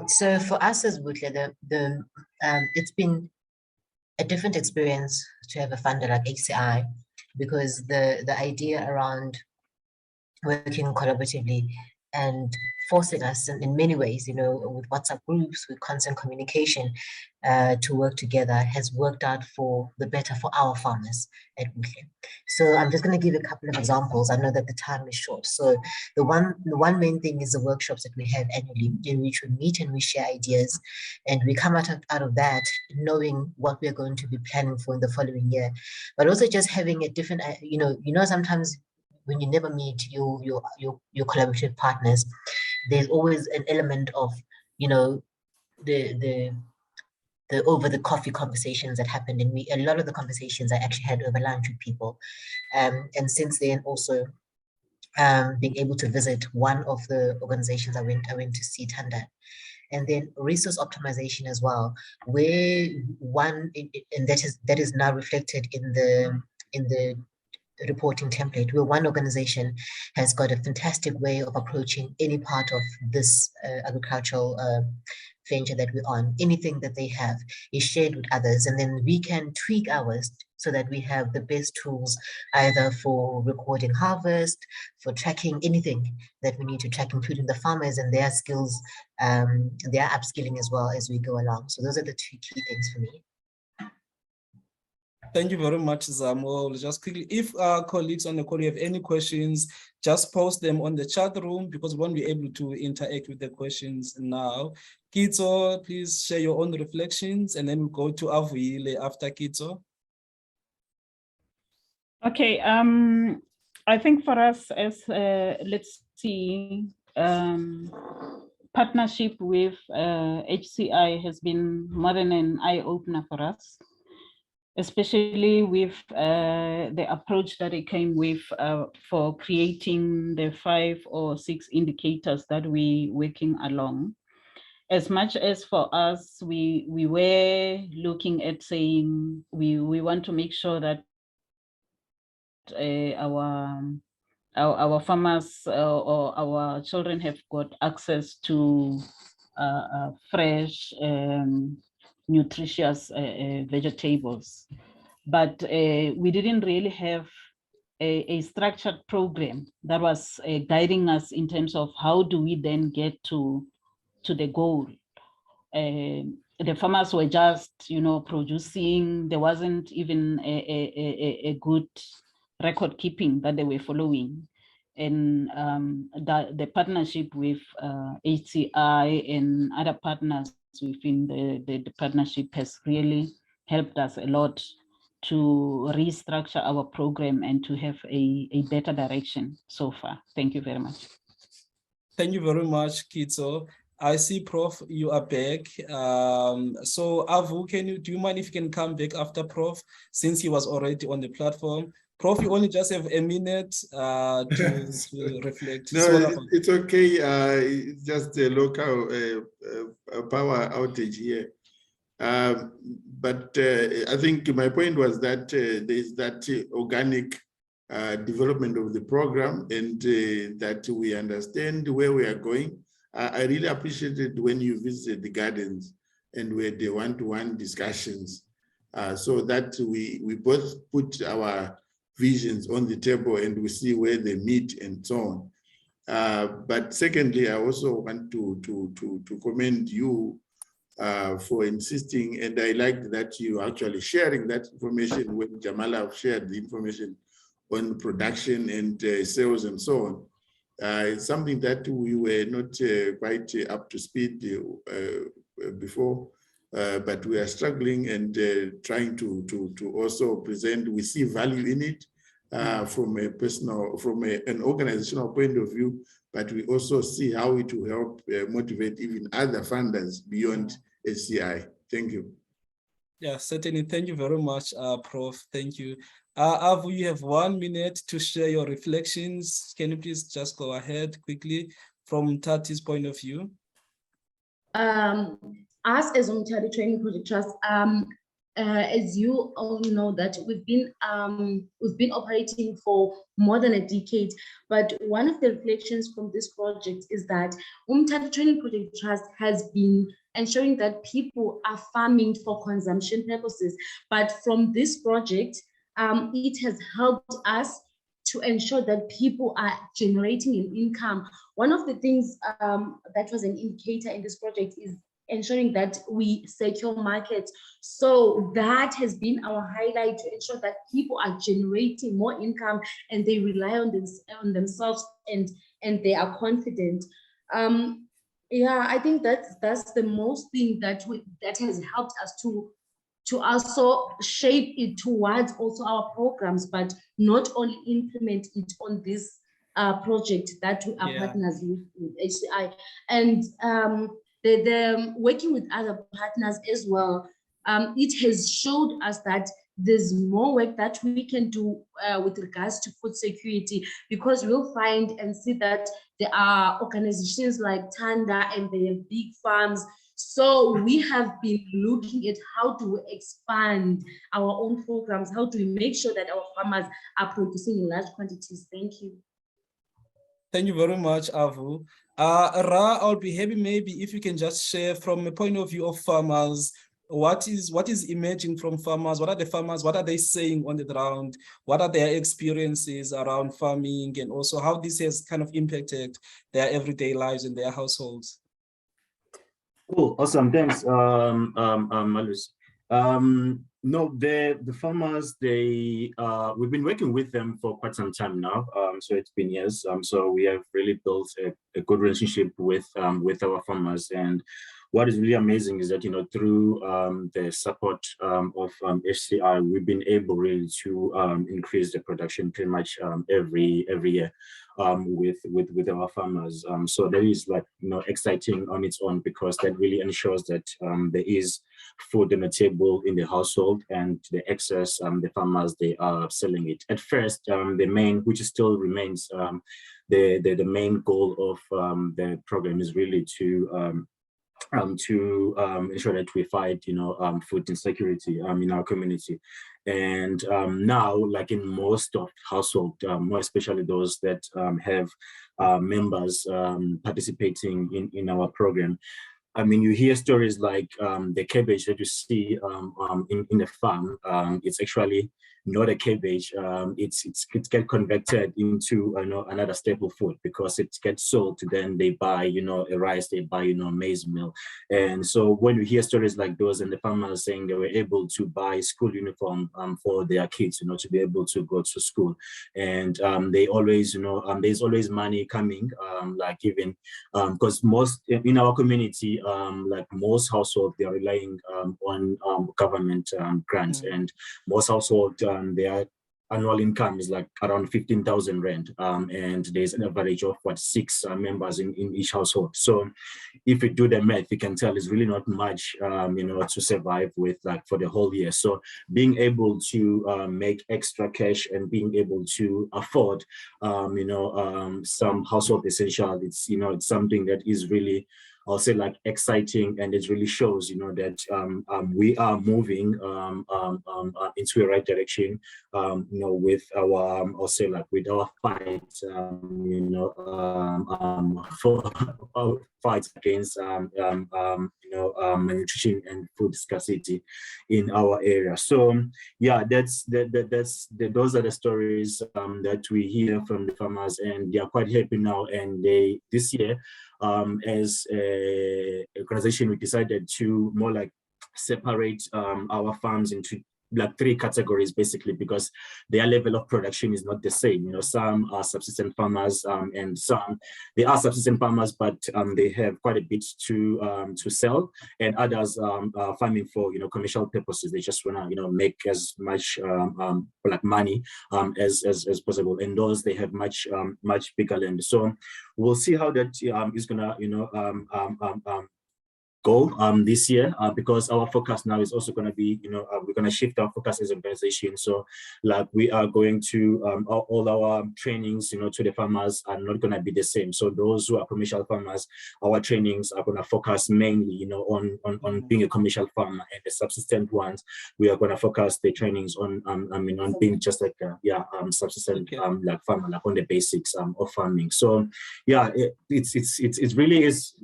So for us as Buhle, it's been a different experience to have a funder like HCI, because the idea around working collaboratively and forcing us in many ways, with WhatsApp groups, with constant communication, to work together has worked out for the better for our farmers at Buhle. So I'm just going to give a couple of examples. I know that the time is short. So the one main thing is the workshops that we have annually, in which we meet and we share ideas, and we come out of that knowing what we're going to be planning for in the following year, but also just having a different, sometimes when you never meet your collaborative partners, there's always an element of, the over the coffee conversations that happened, and a lot of the conversations I actually had over lunch with people. And since then also being able to visit one of the organizations I went to see, Thanda. And then resource optimization as well, where and that is now reflected in the reporting template, where one organization has got a fantastic way of approaching any part of this agricultural venture that we're on. Anything that they have is shared with others, and then we can tweak ours so that we have the best tools, either for recording harvest, for tracking anything that we need to track, including the farmers and their skills, their upskilling as well as we go along. So those are the two key things for me. Thank you very much, Zamo. Just quickly, if our colleagues on the call have any questions, just post them on the chat room, because we won't be able to interact with the questions now. Kitso, please share your own reflections, and then we'll go to Avuile after Kitso. Okay, I think for us as Letcee, partnership with HCI has been more than an eye-opener for us, especially with the approach that it came with for creating the 5 or 6 indicators that we working along. As much as for us, we were looking at saying we want to make sure that our farmers or our children have got access to fresh, nutritious vegetables. But we didn't really have a structured program that was guiding us in terms of how do we then get to the goal. The farmers were just, producing. There wasn't even a good record keeping that they were following. And the partnership with HCI and other partners within the partnership has really helped us a lot to restructure our program and to have a better direction so far. Thank you very much. Thank you very much, Kitso. I see, Prof, you are back. So Avu, do you mind if you can come back after Prof, since he was already on the platform? Prof, you only just have a minute to reflect. No, it's okay. It's just a local power outage here. But I think my point was that there's that organic development of the program, and that we understand where we are going. I really appreciated when you visited the gardens and we had the one-to-one discussions, so that we both put our visions on the table and we see where they meet and so on. But secondly, I also want to commend you for insisting, and I liked that you actually sharing that information when Jamala shared the information on production and sales and so on. It's something that we were not quite up to speed before, but we are struggling and trying to also present. We see value in it from a personal, an organizational point of view, but we also see how it will help motivate even other funders beyond HCI. Thank you. Yeah, certainly. Thank you very much, Prof. Thank you. Avu, you have 1 minute to share your reflections. Can you please just go ahead quickly from Tati's point of view? Us as Umtali Training Project Trust, as you all know, that we've been operating for more than a decade. But one of the reflections from this project is that Thanda Training Project Trust has been ensuring that people are farming for consumption purposes. But from this project, it has helped us to ensure that people are generating an income. One of the things that was an indicator in this project is ensuring that we secure markets. So that has been our highlight, to ensure that people are generating more income and they rely on themselves and they are confident. Yeah, I think that's the most thing that has helped us to also shape it towards also our programs, but not only implement it on this project that we are partners with HCI. And the working with other partners as well, it has showed us that there's more work that we can do with regards to food security, because we'll find and see that there are organizations like Thanda and they have big farms. So we have been looking at how to expand our own programs, how do we make sure that our farmers are producing in large quantities. Thank you. Thank you very much, Avu. Ra, I'll be happy maybe if you can just share from a point of view of farmers, what is emerging from farmers? What are the farmers? What are they saying on the ground? What are their experiences around farming, and also how this has kind of impacted their everyday lives and their households? Cool, awesome, thanks, Malus. No, the farmers, we've been working with them for quite some time now. So it's been years. So we have really built a good relationship with our farmers. And what is really amazing is that, you know, through the support of HCI, we've been able really to increase the production pretty much every year with our farmers. So that is, like, you know, exciting on its own, because that really ensures that there is food on the table in the household, and the excess, the farmers, they are selling it. At first, the main, which still remains the main goal of the program, is really to ensure that we fight, you know, food insecurity in our community. And now, like in most of households, more especially those that have members participating in our program, I mean, you hear stories like the cabbage that you see in the farm. It's actually not a cabbage. It gets converted into, you know, another staple food, because it gets sold. Then they buy, you know, a rice, they buy, you know, maize meal. And so when you hear stories like those, and the farmers saying they were able to buy school uniform for their kids, you know, to be able to go to school, and they always, you know, there's always money coming, like even because most in our community, like most households, they are relying on government grants, and most households, their annual income is like around 15,000 rand, and there's an average of what, 6 members in each household. So if you do the math, you can tell it's really not much, you know, to survive with, like, for the whole year. So being able to make extra cash and being able to afford, you know, some household essentials, it's, you know, it's something that is really, I'll say, like, exciting, and it really shows, you know, that we are moving into the right direction, you know, with our, I'll say, like, with our fight, you know, for our fight against, you know, malnutrition and food scarcity in our area. So yeah, those are the stories that we hear from the farmers, and they are quite happy now. And this year, as an organization, we decided to more like separate our farms into like 3 categories, basically, because their level of production is not the same. You know, some are subsistence farmers, and some, they are subsistence farmers, but they have quite a bit to sell, and others are farming for, you know, commercial purposes. They just want to, you know, make as much like money as possible, and those, they have much bigger land. So we'll see how that is gonna, you know, go this year, because our focus now is also going to be, we're going to shift our focus as an organization. So like we are going to, all our trainings, to the farmers are not going to be the same. So those who are commercial farmers, our trainings are going to focus mainly, on being a commercial farmer, and the subsistent ones, we are going to focus the trainings on, on being just like, subsistent, like farmer, like on the basics of farming. So yeah, it really is,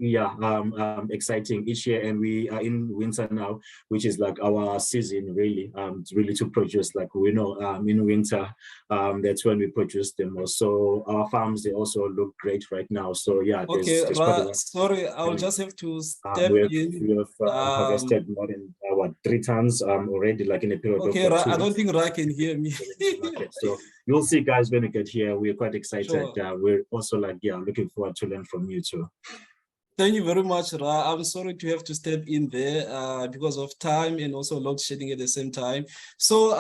exciting each year, and we are in winter now, which is like our season really, to produce. Like we know, in winter, that's when we produce the most. So our farms, they also look great right now. So yeah, Okay, there's sorry, I'll just have to step we in. have harvested more than 3 tons already, like in a period Okay, of 2 I don't weeks. think Ra can hear me. So you'll see, guys, when you get here, we're quite excited. Sure. We're also like, looking forward to learn from you too. Thank you very much, Ra. I'm sorry to have to step in there because of time and also load shedding at the same time. So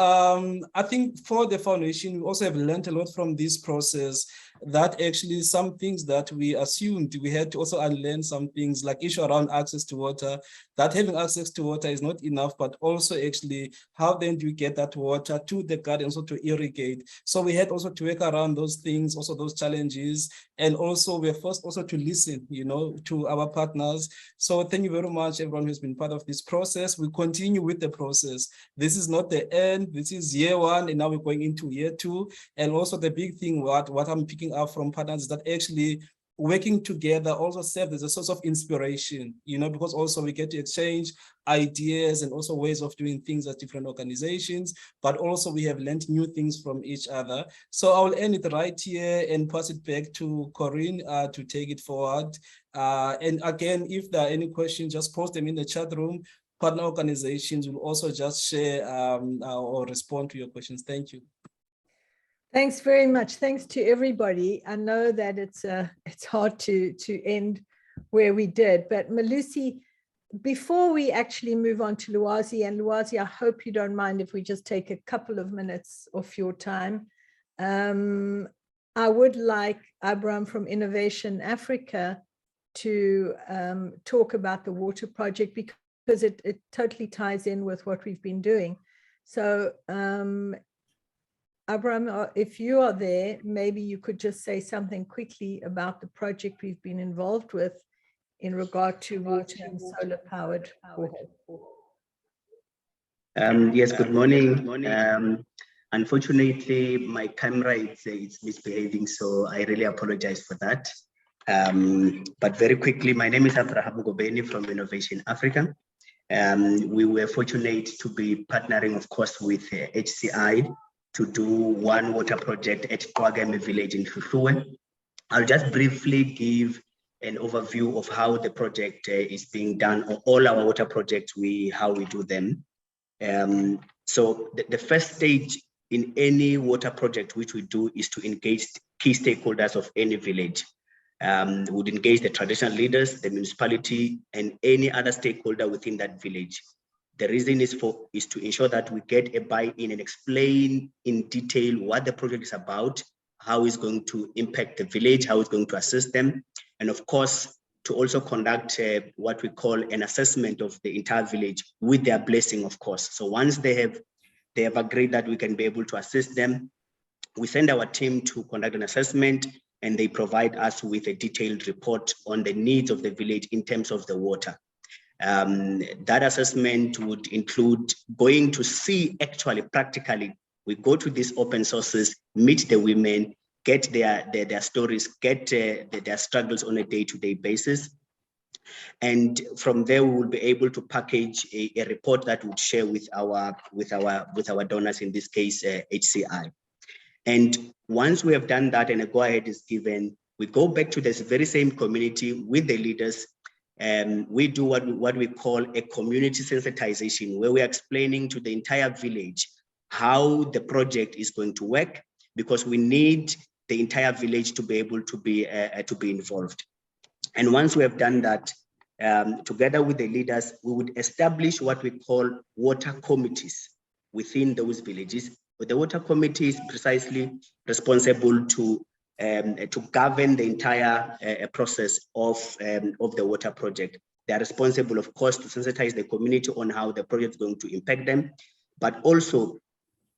I think for the foundation, we also have learned a lot from this process, that actually some things that we assumed, we had to also unlearn some things, like issue around access to water, that having access to water is not enough, but also actually how then do we get that water to the garden, also to irrigate. So we had also to work around those things, also those challenges, and also we're forced also to listen, to our partners. So thank you very much, everyone who's been part of this process. We continue with the process. This is not the end. This is year 1, and now we're going into year 2. And also the big thing, what I'm picking up from partners is that actually working together also serves as a source of inspiration, because also we get to exchange ideas and also ways of doing things at different organizations, but also we have learned new things from each other. So I'll end it right here and pass it back to Corinne to take it forward. And again, if there are any questions, just post them in the chat room. Partner organizations will also just share or respond to your questions. Thank you. Thanks very much. Thanks to everybody. I know that it's hard to end where we did, but Malusi, before we actually move on to Lwazi, and Lwazi, I hope you don't mind if we just take a couple of minutes of your time. I would like Abraham from Innovation Africa to talk about the water project, because it totally ties in with what we've been doing. So Abraham, if you are there, maybe you could just say something quickly about the project we've been involved with in regard to water and solar powered. Yes, good morning. Unfortunately, my camera it's misbehaving, so I really apologize for that. But very quickly, my name is Abraham Gobeni from Innovation Africa. We were fortunate to be partnering, of course, with HCI to do one water project at Kwageme village in Hluhluwe. I'll just briefly give an overview of how the project is being done, or all our water projects, how we do them. So the first stage in any water project which we do is to engage key stakeholders of any village. We would engage the traditional leaders, the municipality, and any other stakeholder within that village. The reason is to ensure that we get a buy-in and explain in detail what the project is about, how it's going to impact the village, how it's going to assist them, and of course, to also conduct what we call an assessment of the entire village with their blessing, of course. So once they have agreed that we can be able to assist them, we send our team to conduct an assessment, and they provide us with a detailed report on the needs of the village in terms of the water. That assessment would include going to see actually practically, we go to these open sources, meet the women, get their stories, get their struggles on a day-to-day basis. And from there, we will be able to package a report that would share with our donors, in this case, HCI. And once we have done that and a go-ahead is given, we go back to this very same community with the leaders. We do what we call a community sensitization, where we're explaining to the entire village how the project is going to work, because we need the entire village to be able to be involved. And once we have done that, together with the leaders, we would establish what we call water committees within those villages. But the water committee is precisely responsible to govern the entire process of the water project. They are responsible, of course, to sensitize the community on how the project is going to impact them. But also,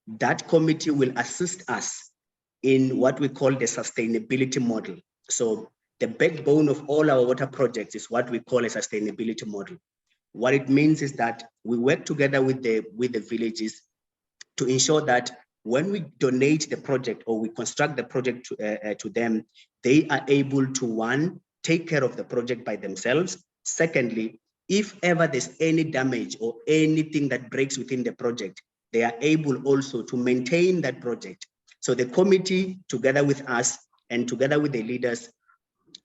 that committee will assist us in what we call the sustainability model. So the backbone of all our water projects is what we call a sustainability model. What it means is that we work together with the villages to ensure that when we donate the project or we construct the project to them, they are able to, one, take care of the project by themselves. Secondly, if ever there's any damage or anything that breaks within the project, they are able also to maintain that project. So the committee, together with us and together with the leaders,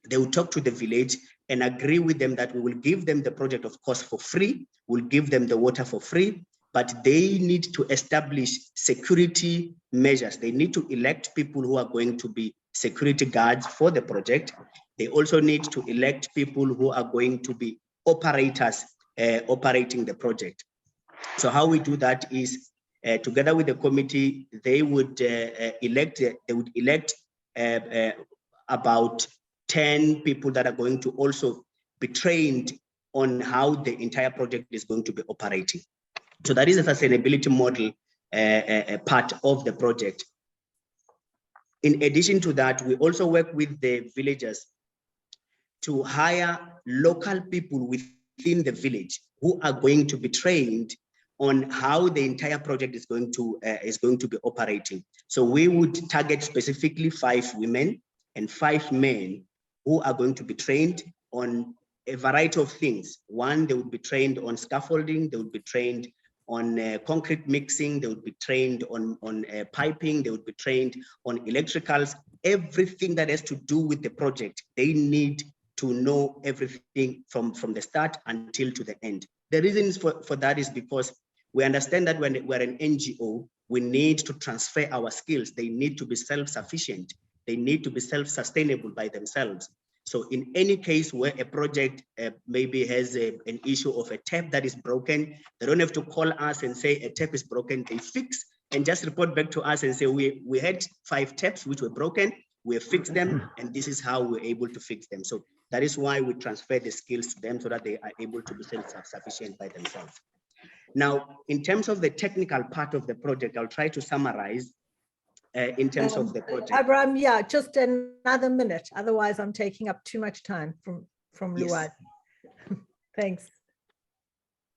they will talk to the village and agree with them that we will give them the project, of course, for free. We'll give them the water for free, but they need to establish security measures. They need to elect people who are going to be security guards for the project. They also need to elect people who are going to be operators operating the project. So how we do that is together with the committee, they would elect about 10 people that are going to also be trained on how the entire project is going to be operating. So that is a sustainability model part of the project. In addition to that, we also work with the villagers to hire local people within the village who are going to be trained on how the entire project is going to be operating. So we would target specifically 5 women and 5 men who are going to be trained on a variety of things. One, they would be trained on scaffolding, they would be trained on concrete mixing, they would be trained on piping, they would be trained on electricals, everything that has to do with the project. They need to know everything from the start until to the end. The reasons for that is because we understand that when we're an NGO, we need to transfer our skills. They need to be self-sufficient. They need to be self-sustainable by themselves. So in any case where a project maybe has an issue of a tap that is broken, they don't have to call us and say a tap is broken. They fix and just report back to us and say, we had 5 taps which were broken, we have fixed them, and this is how we're able to fix them. So that is why we transfer the skills to them so that they are able to be self-sufficient by themselves. Now, in terms of the technical part of the project, I'll try to summarize in terms of the project. Abraham, yeah, just another minute. Otherwise, I'm taking up too much time from Lwazi. Thanks.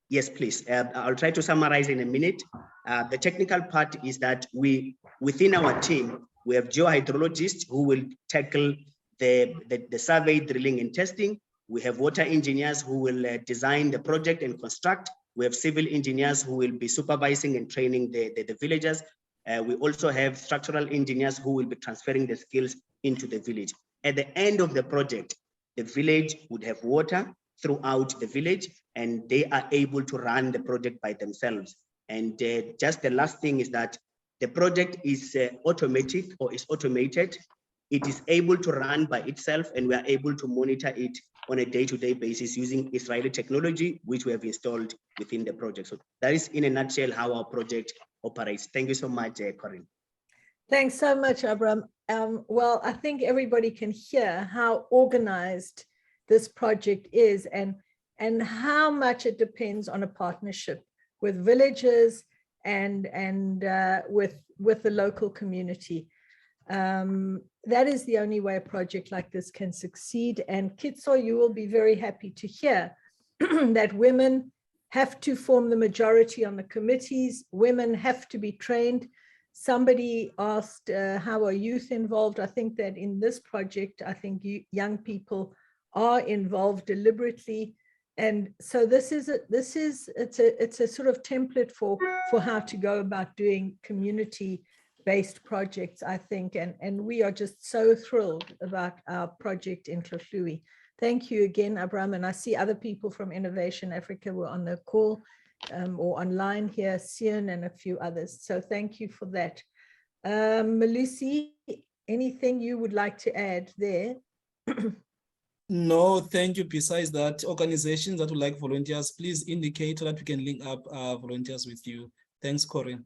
Yes, please. I'll try to summarize in a minute. The technical part is that within our team, we have geohydrologists who will tackle the survey, drilling, and testing. We have water engineers who will design the project and construct. We have civil engineers who will be supervising and training the villagers. We also have structural engineers who will be transferring the skills into the village. At the end of the project, the village would have water throughout the village, and they are able to run the project by themselves. And just the last thing is that the project is automatic or is automated. It is able to run by itself, and we are able to monitor it on a day-to-day basis using Israeli technology, which we have installed within the project. So that is in a nutshell how our project operates. Thank you so much, Corinne. Thanks so much, Abraham. Well, I think everybody can hear how organized this project is and how much it depends on a partnership with villages and with the local community. That is the only way a project like this can succeed. And Kitso, you will be very happy to hear that women have to form the majority on the committees. Women have to be trained. Somebody asked, how are youth involved? I think that in this project, I think young people are involved deliberately. And so it's a sort of template for how to go about doing community-based projects, I think, and we are just so thrilled about our project in Tlhatlhui. Thank you again, Abraham, and I see other people from Innovation Africa were on the call or online here, Sion and a few others, so thank you for that. Malusi, anything you would like to add there? No, thank you. Besides that, organizations that would like volunteers, please indicate so that we can link up volunteers with you. Thanks, Corinne.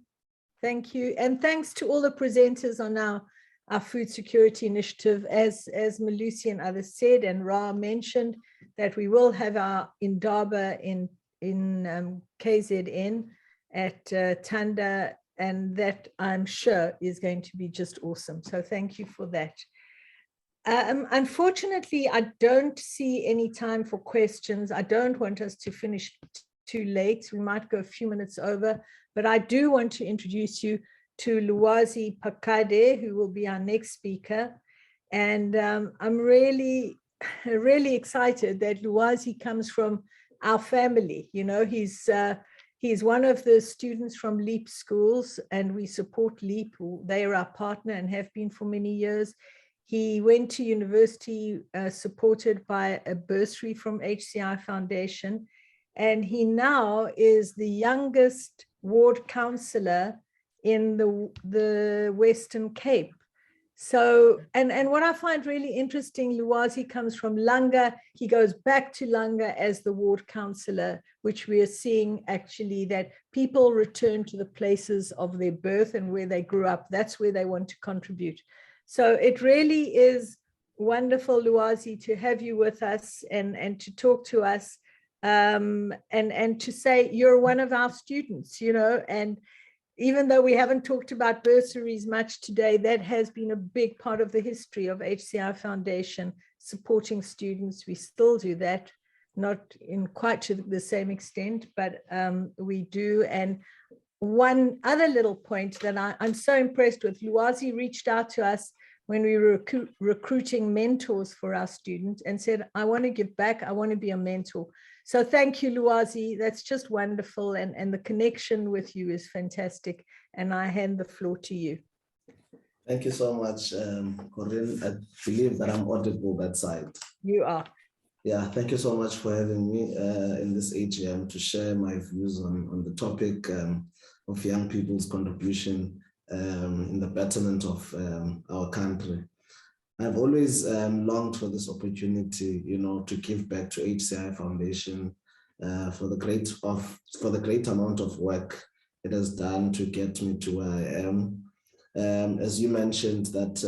Thank you. And thanks to all the presenters on our our food security initiative, as Malusi and others said, and Ra mentioned, that we will have our Indaba in KZN at Thanda, and that I'm sure is going to be just awesome. So thank you for that. Unfortunately, I don't see any time for questions. I don't want us to finish too late. We might go a few minutes over, but I do want to introduce you to Lwazi Pakade, who will be our next speaker. And I'm really excited that Lwazi comes from our family. You know, he's one of the students from LEAP schools, and we support LEAP. They are our partner and have been for many years. He went to university supported by a bursary from HCI Foundation, and he now is the youngest ward councillor in the Western Cape. So, and what I find really interesting, Lwazi comes from Langa. He goes back to Langa as the ward councillor, which we are seeing actually that people return to the places of their birth and where they grew up. That's where they want to contribute. So it really is wonderful, Lwazi, to have you with us and to talk to us and to say you're one of our students, you know, and even though we haven't talked about bursaries much today, that has been a big part of the history of HCI Foundation, supporting students. We still do that, not in quite to the same extent, but we do. And one other little point that I'm so impressed with, Lwazi reached out to us when we were recruiting mentors for our students and said, I want to give back, I want to be a mentor. So thank you, Lwazi. That's just wonderful. And the connection with you is fantastic. And I hand the floor to you. Thank you so much, Corinne. I believe that I'm audible that side. You are. Yeah, thank you so much for having me in this AGM to share my views on the topic of young people's contribution in the betterment of our country. I've always longed for this opportunity, you know, to give back to HCI Foundation for the great amount of work it has done to get me to where I am. As you mentioned, that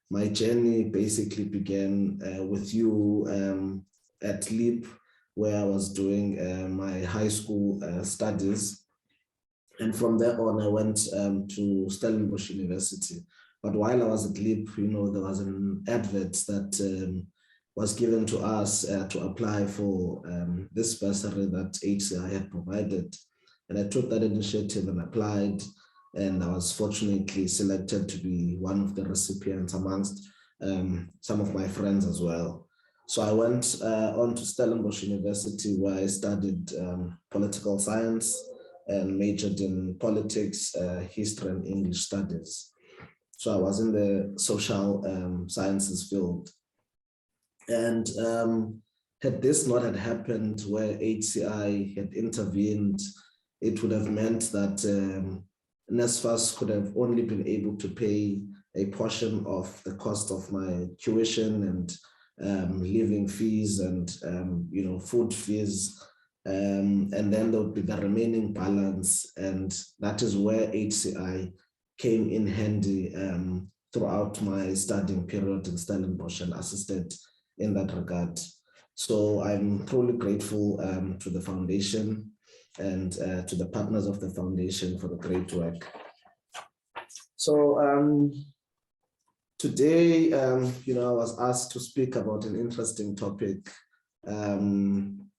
my journey basically began with you at LEAP, where I was doing my high school studies. And from there on, I went to Stellenbosch University. But while I was at LEAP, you know, there was an advert that was given to us to apply for this bursary that HCI had provided. And I took that initiative and applied. And I was fortunately selected to be one of the recipients amongst some of my friends as well. So I went on to Stellenbosch University, where I studied political science and majored in politics, history, and English studies. So I was in the social sciences field. And had this not had happened, where HCI had intervened, it would have meant that NSFAS could have only been able to pay a portion of the cost of my tuition and living fees and you know, food fees. And then there would be the remaining balance. And that is where HCI came in handy throughout my studying period in Stellenbosch and assisted in that regard. So I'm truly grateful to the foundation and to the partners of the foundation for the great work. So today, you know, I was asked to speak about an interesting topic on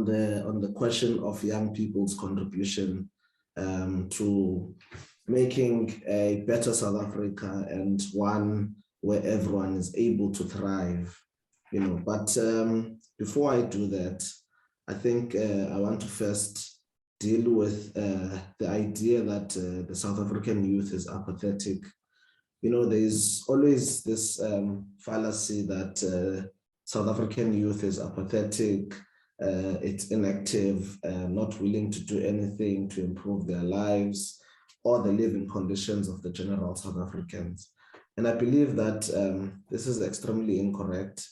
the question of young people's contribution to making a better South Africa and one where everyone is able to thrive, you know. But before I do that, I think I want to first deal with the idea that the South African youth is apathetic. You know, there's always this fallacy that South African youth is apathetic, it's inactive, not willing to do anything to improve their lives or the living conditions of the general South Africans. And I believe that this is extremely incorrect.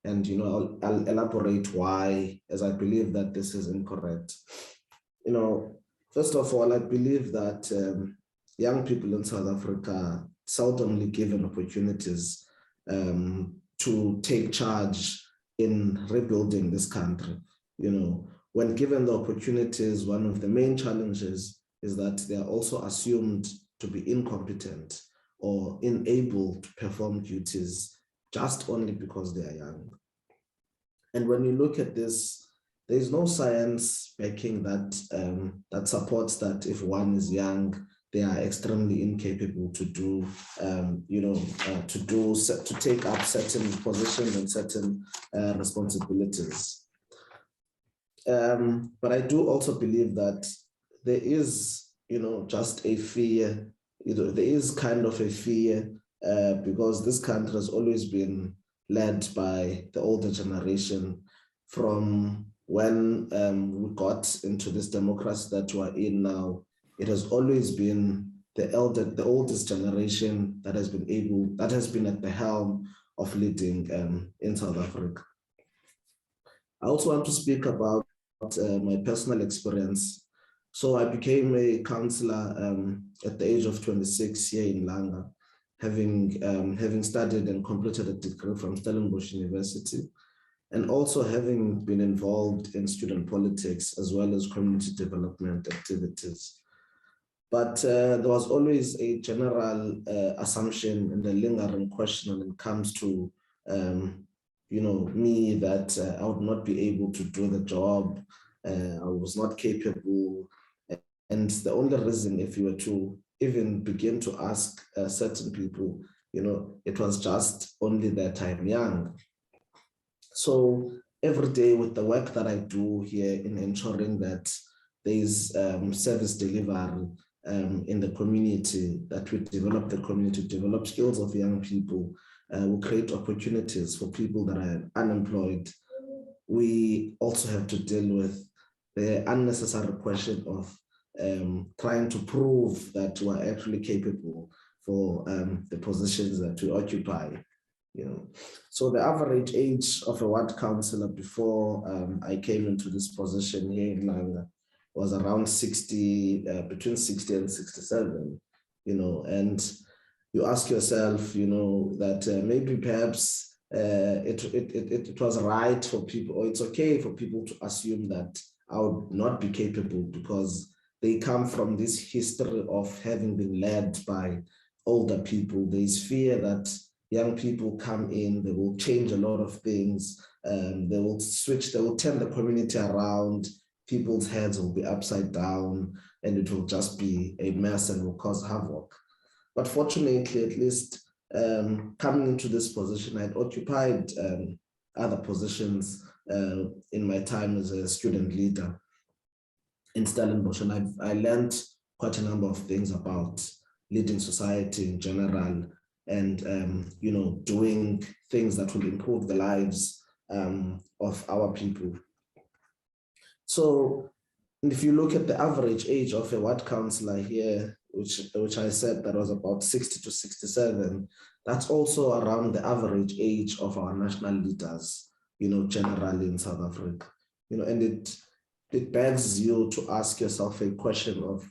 And, you know, I'll elaborate why, as I believe that this is incorrect. You know, first of all, I believe that young people in South Africa seldomly given opportunities to take charge in rebuilding this country. When given the opportunities, one of the main challenges is that they are also assumed to be incompetent or unable to perform duties just only because they are young. And when you look at this, there is no science backing that that supports that if one is young, they are extremely incapable to do, to take up certain positions and certain responsibilities. But I do also believe that there is, just a fear, there is kind of a fear because this country has always been led by the older generation from when we got into this democracy that we're in now. It has always been the oldest generation that has been at the helm of leading in South Africa. I also want to speak about my personal experience. So I became a counselor at the age of 26 here in Langa, having studied and completed a degree from Stellenbosch University, and also having been involved in student politics as well as community development activities. But there was always a general assumption and a lingering question when it comes to, me, that I would not be able to do the job. I was not capable. And the only reason, if you were to even begin to ask certain people, it was just only that I'm young. So every day with the work that I do here in ensuring that there is service delivery in the community, that we develop the community, develop skills of young people, we create opportunities for people that are unemployed. We also have to deal with the unnecessary question of trying to prove that we're actually capable for the positions that we occupy. So the average age of a ward councillor before I came into this position here in Langa was around 60, between 60 and 67, and you ask yourself, that maybe perhaps it was right for people, or it's okay for people to assume that I would not be capable because they come from this history of having been led by older people. There is fear that young people come in, they will change a lot of things, they will switch, they will turn the community around, people's heads will be upside down, and it will just be a mess and will cause havoc. But fortunately, at least coming into this position, I'd occupied other positions in my time as a student leader in Stellenbosch, and I learned quite a number of things about leading society in general, and doing things that will improve the lives of our people. So if you look at the average age of a ward councillor here, which I said that was about 60 to 67, that's also around the average age of our national leaders, generally in South Africa. And it begs you to ask yourself a question of,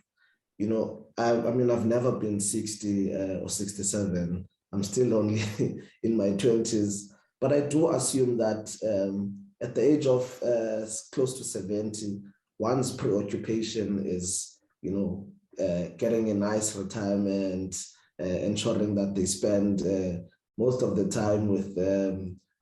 I mean, I've never been 60 or 67. I'm still only in my 20s, but I do assume that at the age of close to 70, one's preoccupation is, getting a nice retirement, ensuring that they spend most of the time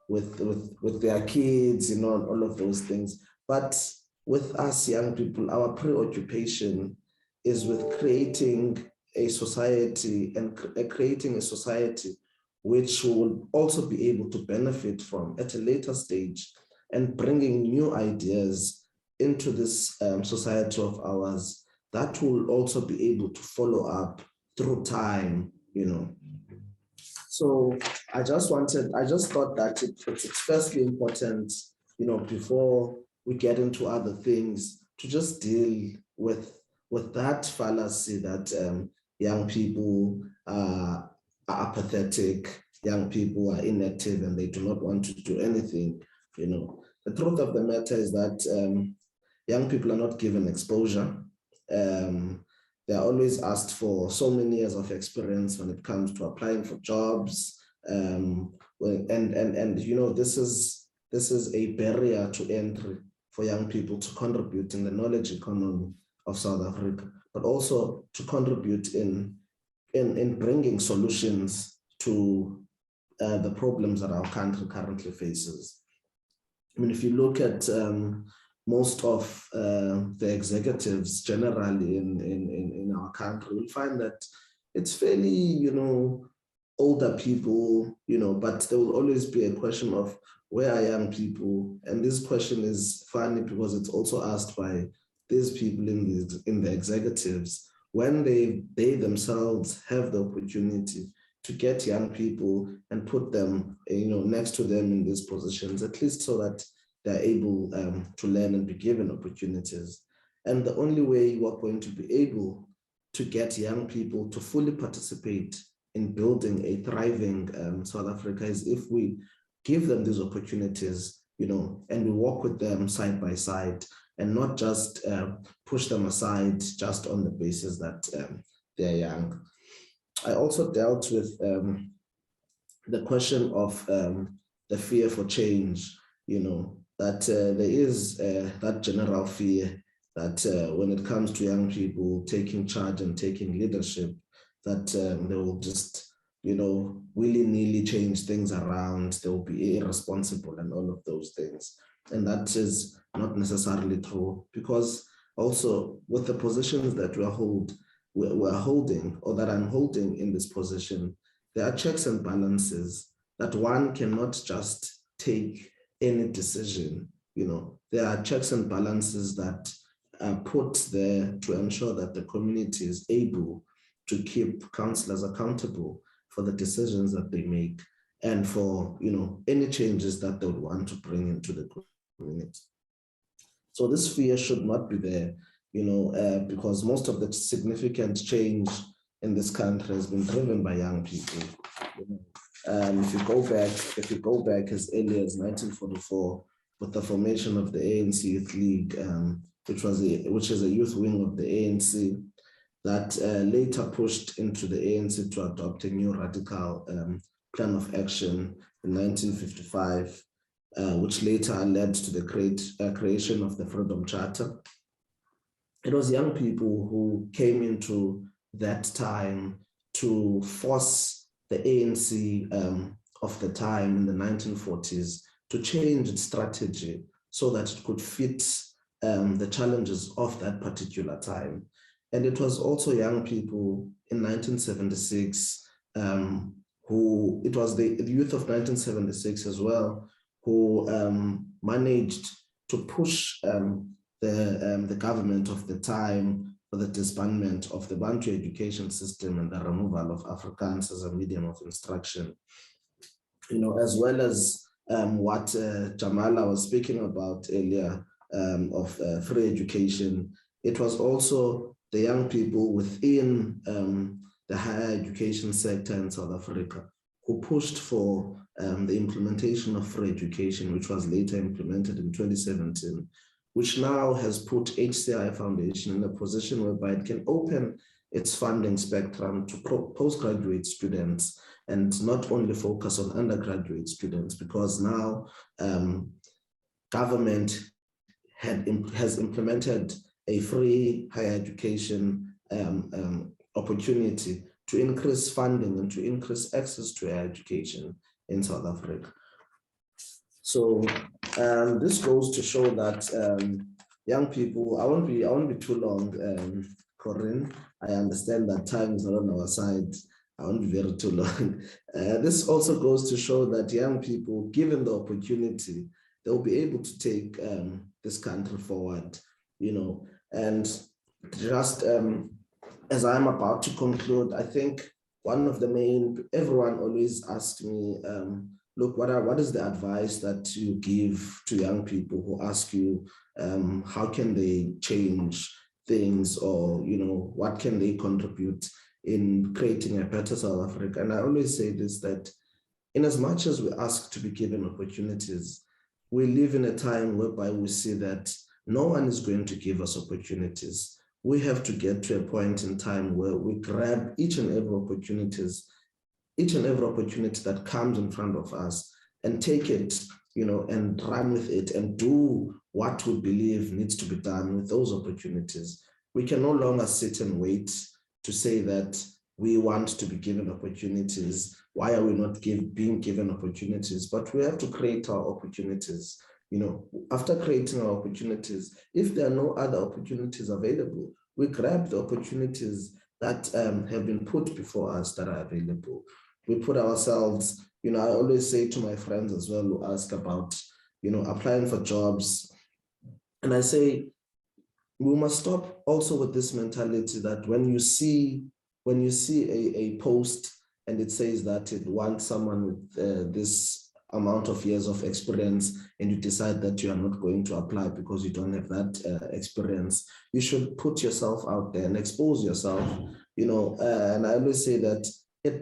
with their kids, all of those things. But with us young people, our preoccupation is with creating a society and creating a society which will also be able to benefit from at a later stage, and bringing new ideas into this society of ours that will also be able to follow up through time, So I just thought that it's firstly important, before we get into other things, to just deal with that fallacy that young people are apathetic, young people are inactive, and they do not want to do anything. The truth of the matter is that young people are not given exposure. They are always asked for so many years of experience when it comes to applying for jobs. And you know, this is a barrier to entry for young people to contribute in the knowledge economy of South Africa, but also to contribute in bringing solutions to the problems that our country currently faces. I mean, if you look at most of the executives generally in our country, you'll find that it's fairly, you know, older people, you know, but there will always be a question of where are young people? And this question is funny because it's also asked by these people in the executives when they themselves have the opportunity to get young people and put them, you know, next to them in these positions, at least so that they're able to learn and be given opportunities. And the only way you are going to be able to get young people to fully participate in building a thriving South Africa is if we give them these opportunities, you know, and we work with them side by side and not just push them aside just on the basis that they're young. I also dealt with the question of the fear for change, you know, that there is that general fear that when it comes to young people taking charge and taking leadership, that they will just, you know, willy-nilly change things around, they will be irresponsible and all of those things. And that is not necessarily true, because also with the positions that we're holding, or that I'm holding in this position, there are checks and balances that one cannot just take any decision. You know, there are checks and balances that are put there to ensure that the community is able to keep councillors accountable for the decisions that they make and for, you know, any changes that they would want to bring into the community. So this fear should not be there, you know, because most of the significant change in this country has been driven by young people. You know, if you go back as early as 1944, with the formation of the ANC Youth League, which is a youth wing of the ANC, that later pushed into the ANC to adopt a new radical plan of action in 1955, which later led to the creation of the Freedom Charter. It was young people who came into that time to force the ANC of the time in the 1940s to change its strategy so that it could fit the challenges of that particular time. And it was also young people in 1976 it was the youth of 1976 as well, who managed to push the government of the time for the disbandment of the Bantu education system and the removal of Afrikaans as a medium of instruction. You know, as well as what Jamala was speaking about earlier of free education, it was also the young people within the higher education sector in South Africa who pushed for the implementation of free education, which was later implemented in 2017, which now has put HCI Foundation in a position whereby it can open its funding spectrum to postgraduate students and not only focus on undergraduate students, because now government has implemented a free higher education opportunity to increase funding and to increase access to higher education in South Africa. So this goes to show that young people, I won't be too long, Corinne. I understand that time is not on our side. I won't be very too long. This also goes to show that young people, given the opportunity, they'll be able to take this country forward, you know. And just as I'm about to conclude, I think one of the main, everyone always asks me, look, what is the advice that you give to young people who ask you how can they change things, or, you know, what can they contribute in creating a better South Africa? And I always say this, that in as much as we ask to be given opportunities, we live in a time whereby we see that no one is going to give us opportunities. we have to get to a point in time where we grab each and every opportunity that comes in front of us and take it, and run with it and do what we believe needs to be done with those opportunities. We can no longer sit and wait to say that we want to be given opportunities. Why are we not being given opportunities? But we have to create our opportunities. After creating our opportunities, if there are no other opportunities available, we grab the opportunities that have been put before us that are available. We put ourselves, I always say to my friends as well who ask about, applying for jobs. And I say, we must stop also with this mentality that when you see a post and it says that it wants someone with this amount of years of experience, and you decide that you are not going to apply because you don't have that experience, you should put yourself out there and expose yourself, and I always say that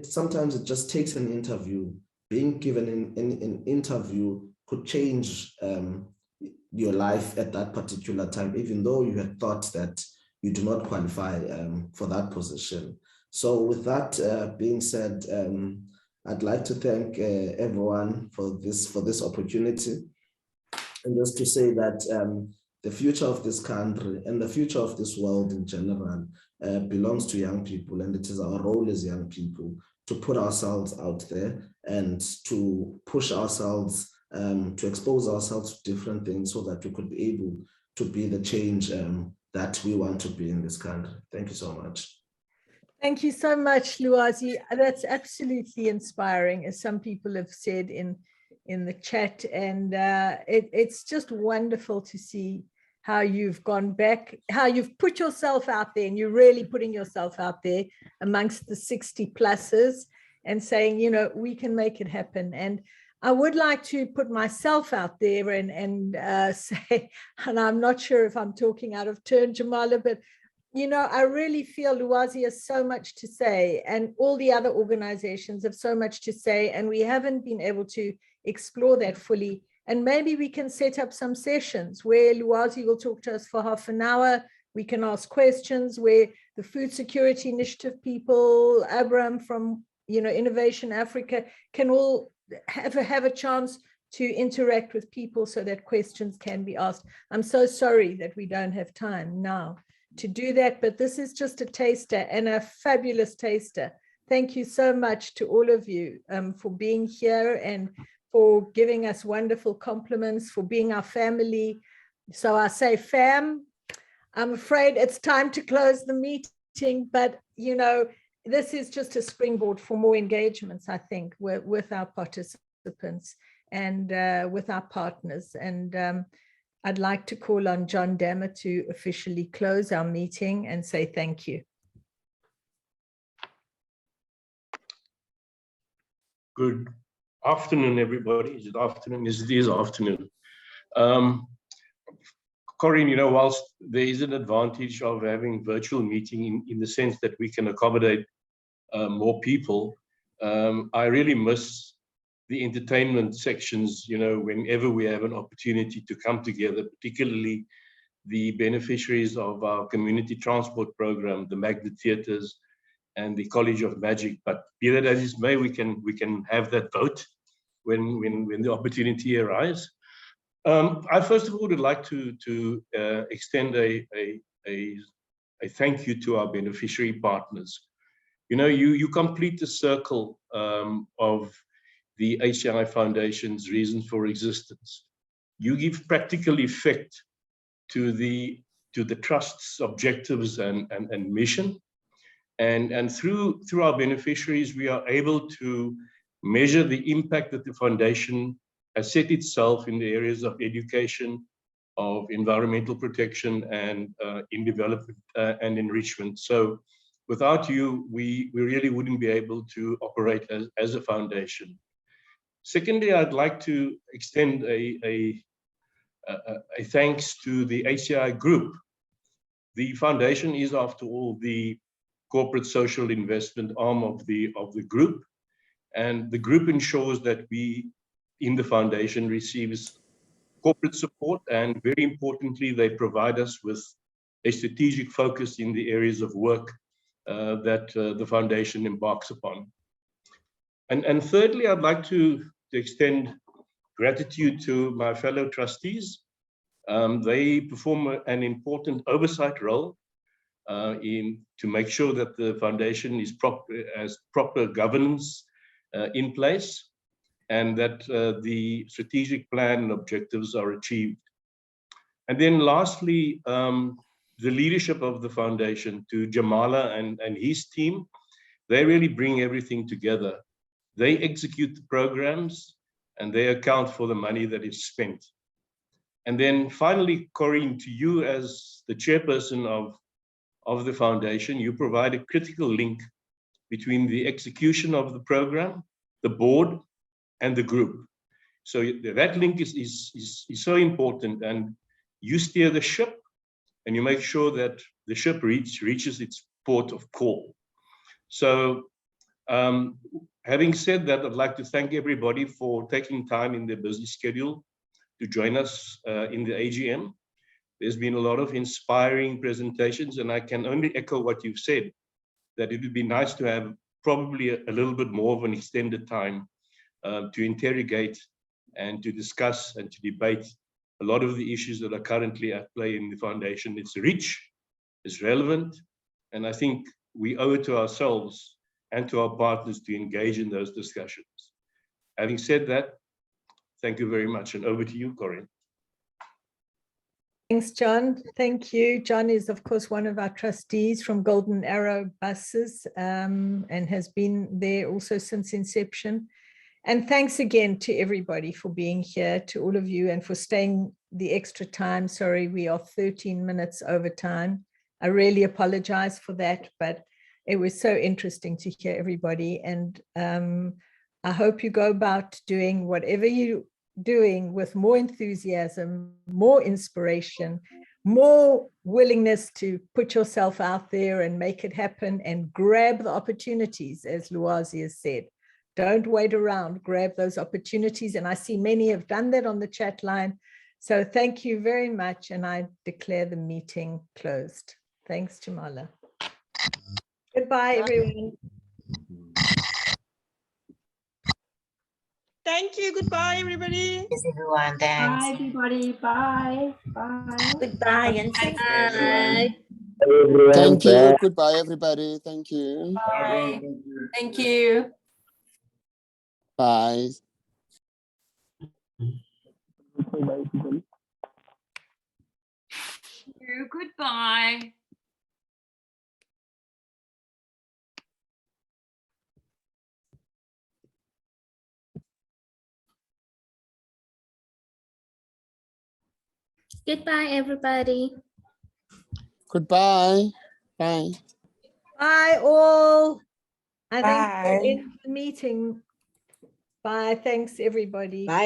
sometimes it just takes an interview. Being given an interview could change your life at that particular time, even though you had thought that you do not qualify for that position. So with that being said, I'd like to thank everyone for this opportunity, and just to say that the future of this country and the future of this world in general belongs to young people, and it is our role as young people to put ourselves out there and to push ourselves, to expose ourselves to different things so that we could be able to be the change that we want to be in this country. Thank you so much. Thank you so much, Lwazi. That's absolutely inspiring, as some people have said in the chat. And it's just wonderful to see how you've gone back, how you've put yourself out there, and you're really putting yourself out there amongst the 60 pluses and saying, we can make it happen. And I would like to put myself out there and say, and I'm not sure if I'm talking out of turn, Jamala, but I really feel Lwazi has so much to say, and all the other organizations have so much to say, and we haven't been able to explore that fully. And maybe we can set up some sessions where Lwazi will talk to us for half an hour. We can ask questions where the Food Security Initiative people, Abram from Innovation Africa, can all have a chance to interact with people so that questions can be asked. I'm so sorry that we don't have time now to do that, but this is just a taster, and a fabulous taster. Thank you so much to all of you for being here and for giving us wonderful compliments, for being our family. So I say, fam, I'm afraid it's time to close the meeting, but this is just a springboard for more engagements, I think, with our participants and with our partners. And I'd like to call on John Dammer to officially close our meeting and say thank you. Good afternoon, everybody. Is it afternoon? Yes, it is afternoon. Corinne, whilst there is an advantage of having virtual meeting in the sense that we can accommodate more people, I really miss the entertainment sections, whenever we have an opportunity to come together, particularly the beneficiaries of our community transport program, the Magnet Theatres and the College of Magic. But be that as it may, we can have that vote when the opportunity arises. I first of all would like to extend a thank you to our beneficiary partners. You complete the circle of the HCI Foundation's reasons for existence. You give practical effect to the trust's objectives and mission. And through our beneficiaries, we are able to measure the impact that the foundation has set itself in the areas of education, of environmental protection, and in development and enrichment. So without you, we really wouldn't be able to operate as a foundation. Secondly, I'd like to extend a thanks to the HCI group. The foundation is, after all, the corporate social investment arm of the group, and the group ensures that we in the foundation receives corporate support, and very importantly, they provide us with a strategic focus in the areas of work that the foundation embarks upon. And thirdly, I'd like to extend gratitude to my fellow trustees. They perform an important oversight role to make sure that the foundation is has proper governance in place, and that the strategic plan and objectives are achieved. And then lastly, the leadership of the foundation, to Jamala and his team, they really bring everything together. They execute the programs and they account for the money that is spent. And then finally, Corinne, to you as the chairperson of the foundation, you provide a critical link between the execution of the program, the board, and the group. So that link is so important, and you steer the ship and you make sure that the ship reaches its port of call. So having said that, I'd like to thank everybody for taking time in their busy schedule to join us in the AGM. There's been a lot of inspiring presentations, and I can only echo what you've said, that it would be nice to have probably a little bit more of an extended time to interrogate and to discuss and to debate a lot of the issues that are currently at play in the foundation. It's rich, it's relevant, and I think we owe it to ourselves and to our partners to engage in those discussions. Having said that, thank you very much, and over to you, Corinne. Thanks, John. Thank you. John is, of course, one of our trustees from Golden Arrow Buses and has been there also since inception. And thanks again to everybody for being here, to all of you, and for staying the extra time. Sorry, we are 13 minutes over time. I really apologize for that, but it was so interesting to hear everybody. And I hope you go about doing whatever you're doing with more enthusiasm, more inspiration, more willingness to put yourself out there and make it happen and grab the opportunities, as Lwazi has said. Don't wait around, grab those opportunities. And I see many have done that on the chat line. So thank you very much. And I declare the meeting closed. Thanks, Jamala. Goodbye, everyone. Thank you. Goodbye, everybody. Yes, everyone. Thanks. Bye, everybody. Bye. Bye. Goodbye and thank Bye. Thank you. Goodbye, everybody. Thank you. Bye. Thank you. Bye. Goodbye. Goodbye, everybody. Goodbye. Bye. Bye, all. I think Bye. we're in the meeting. Bye. Thanks, everybody. Bye.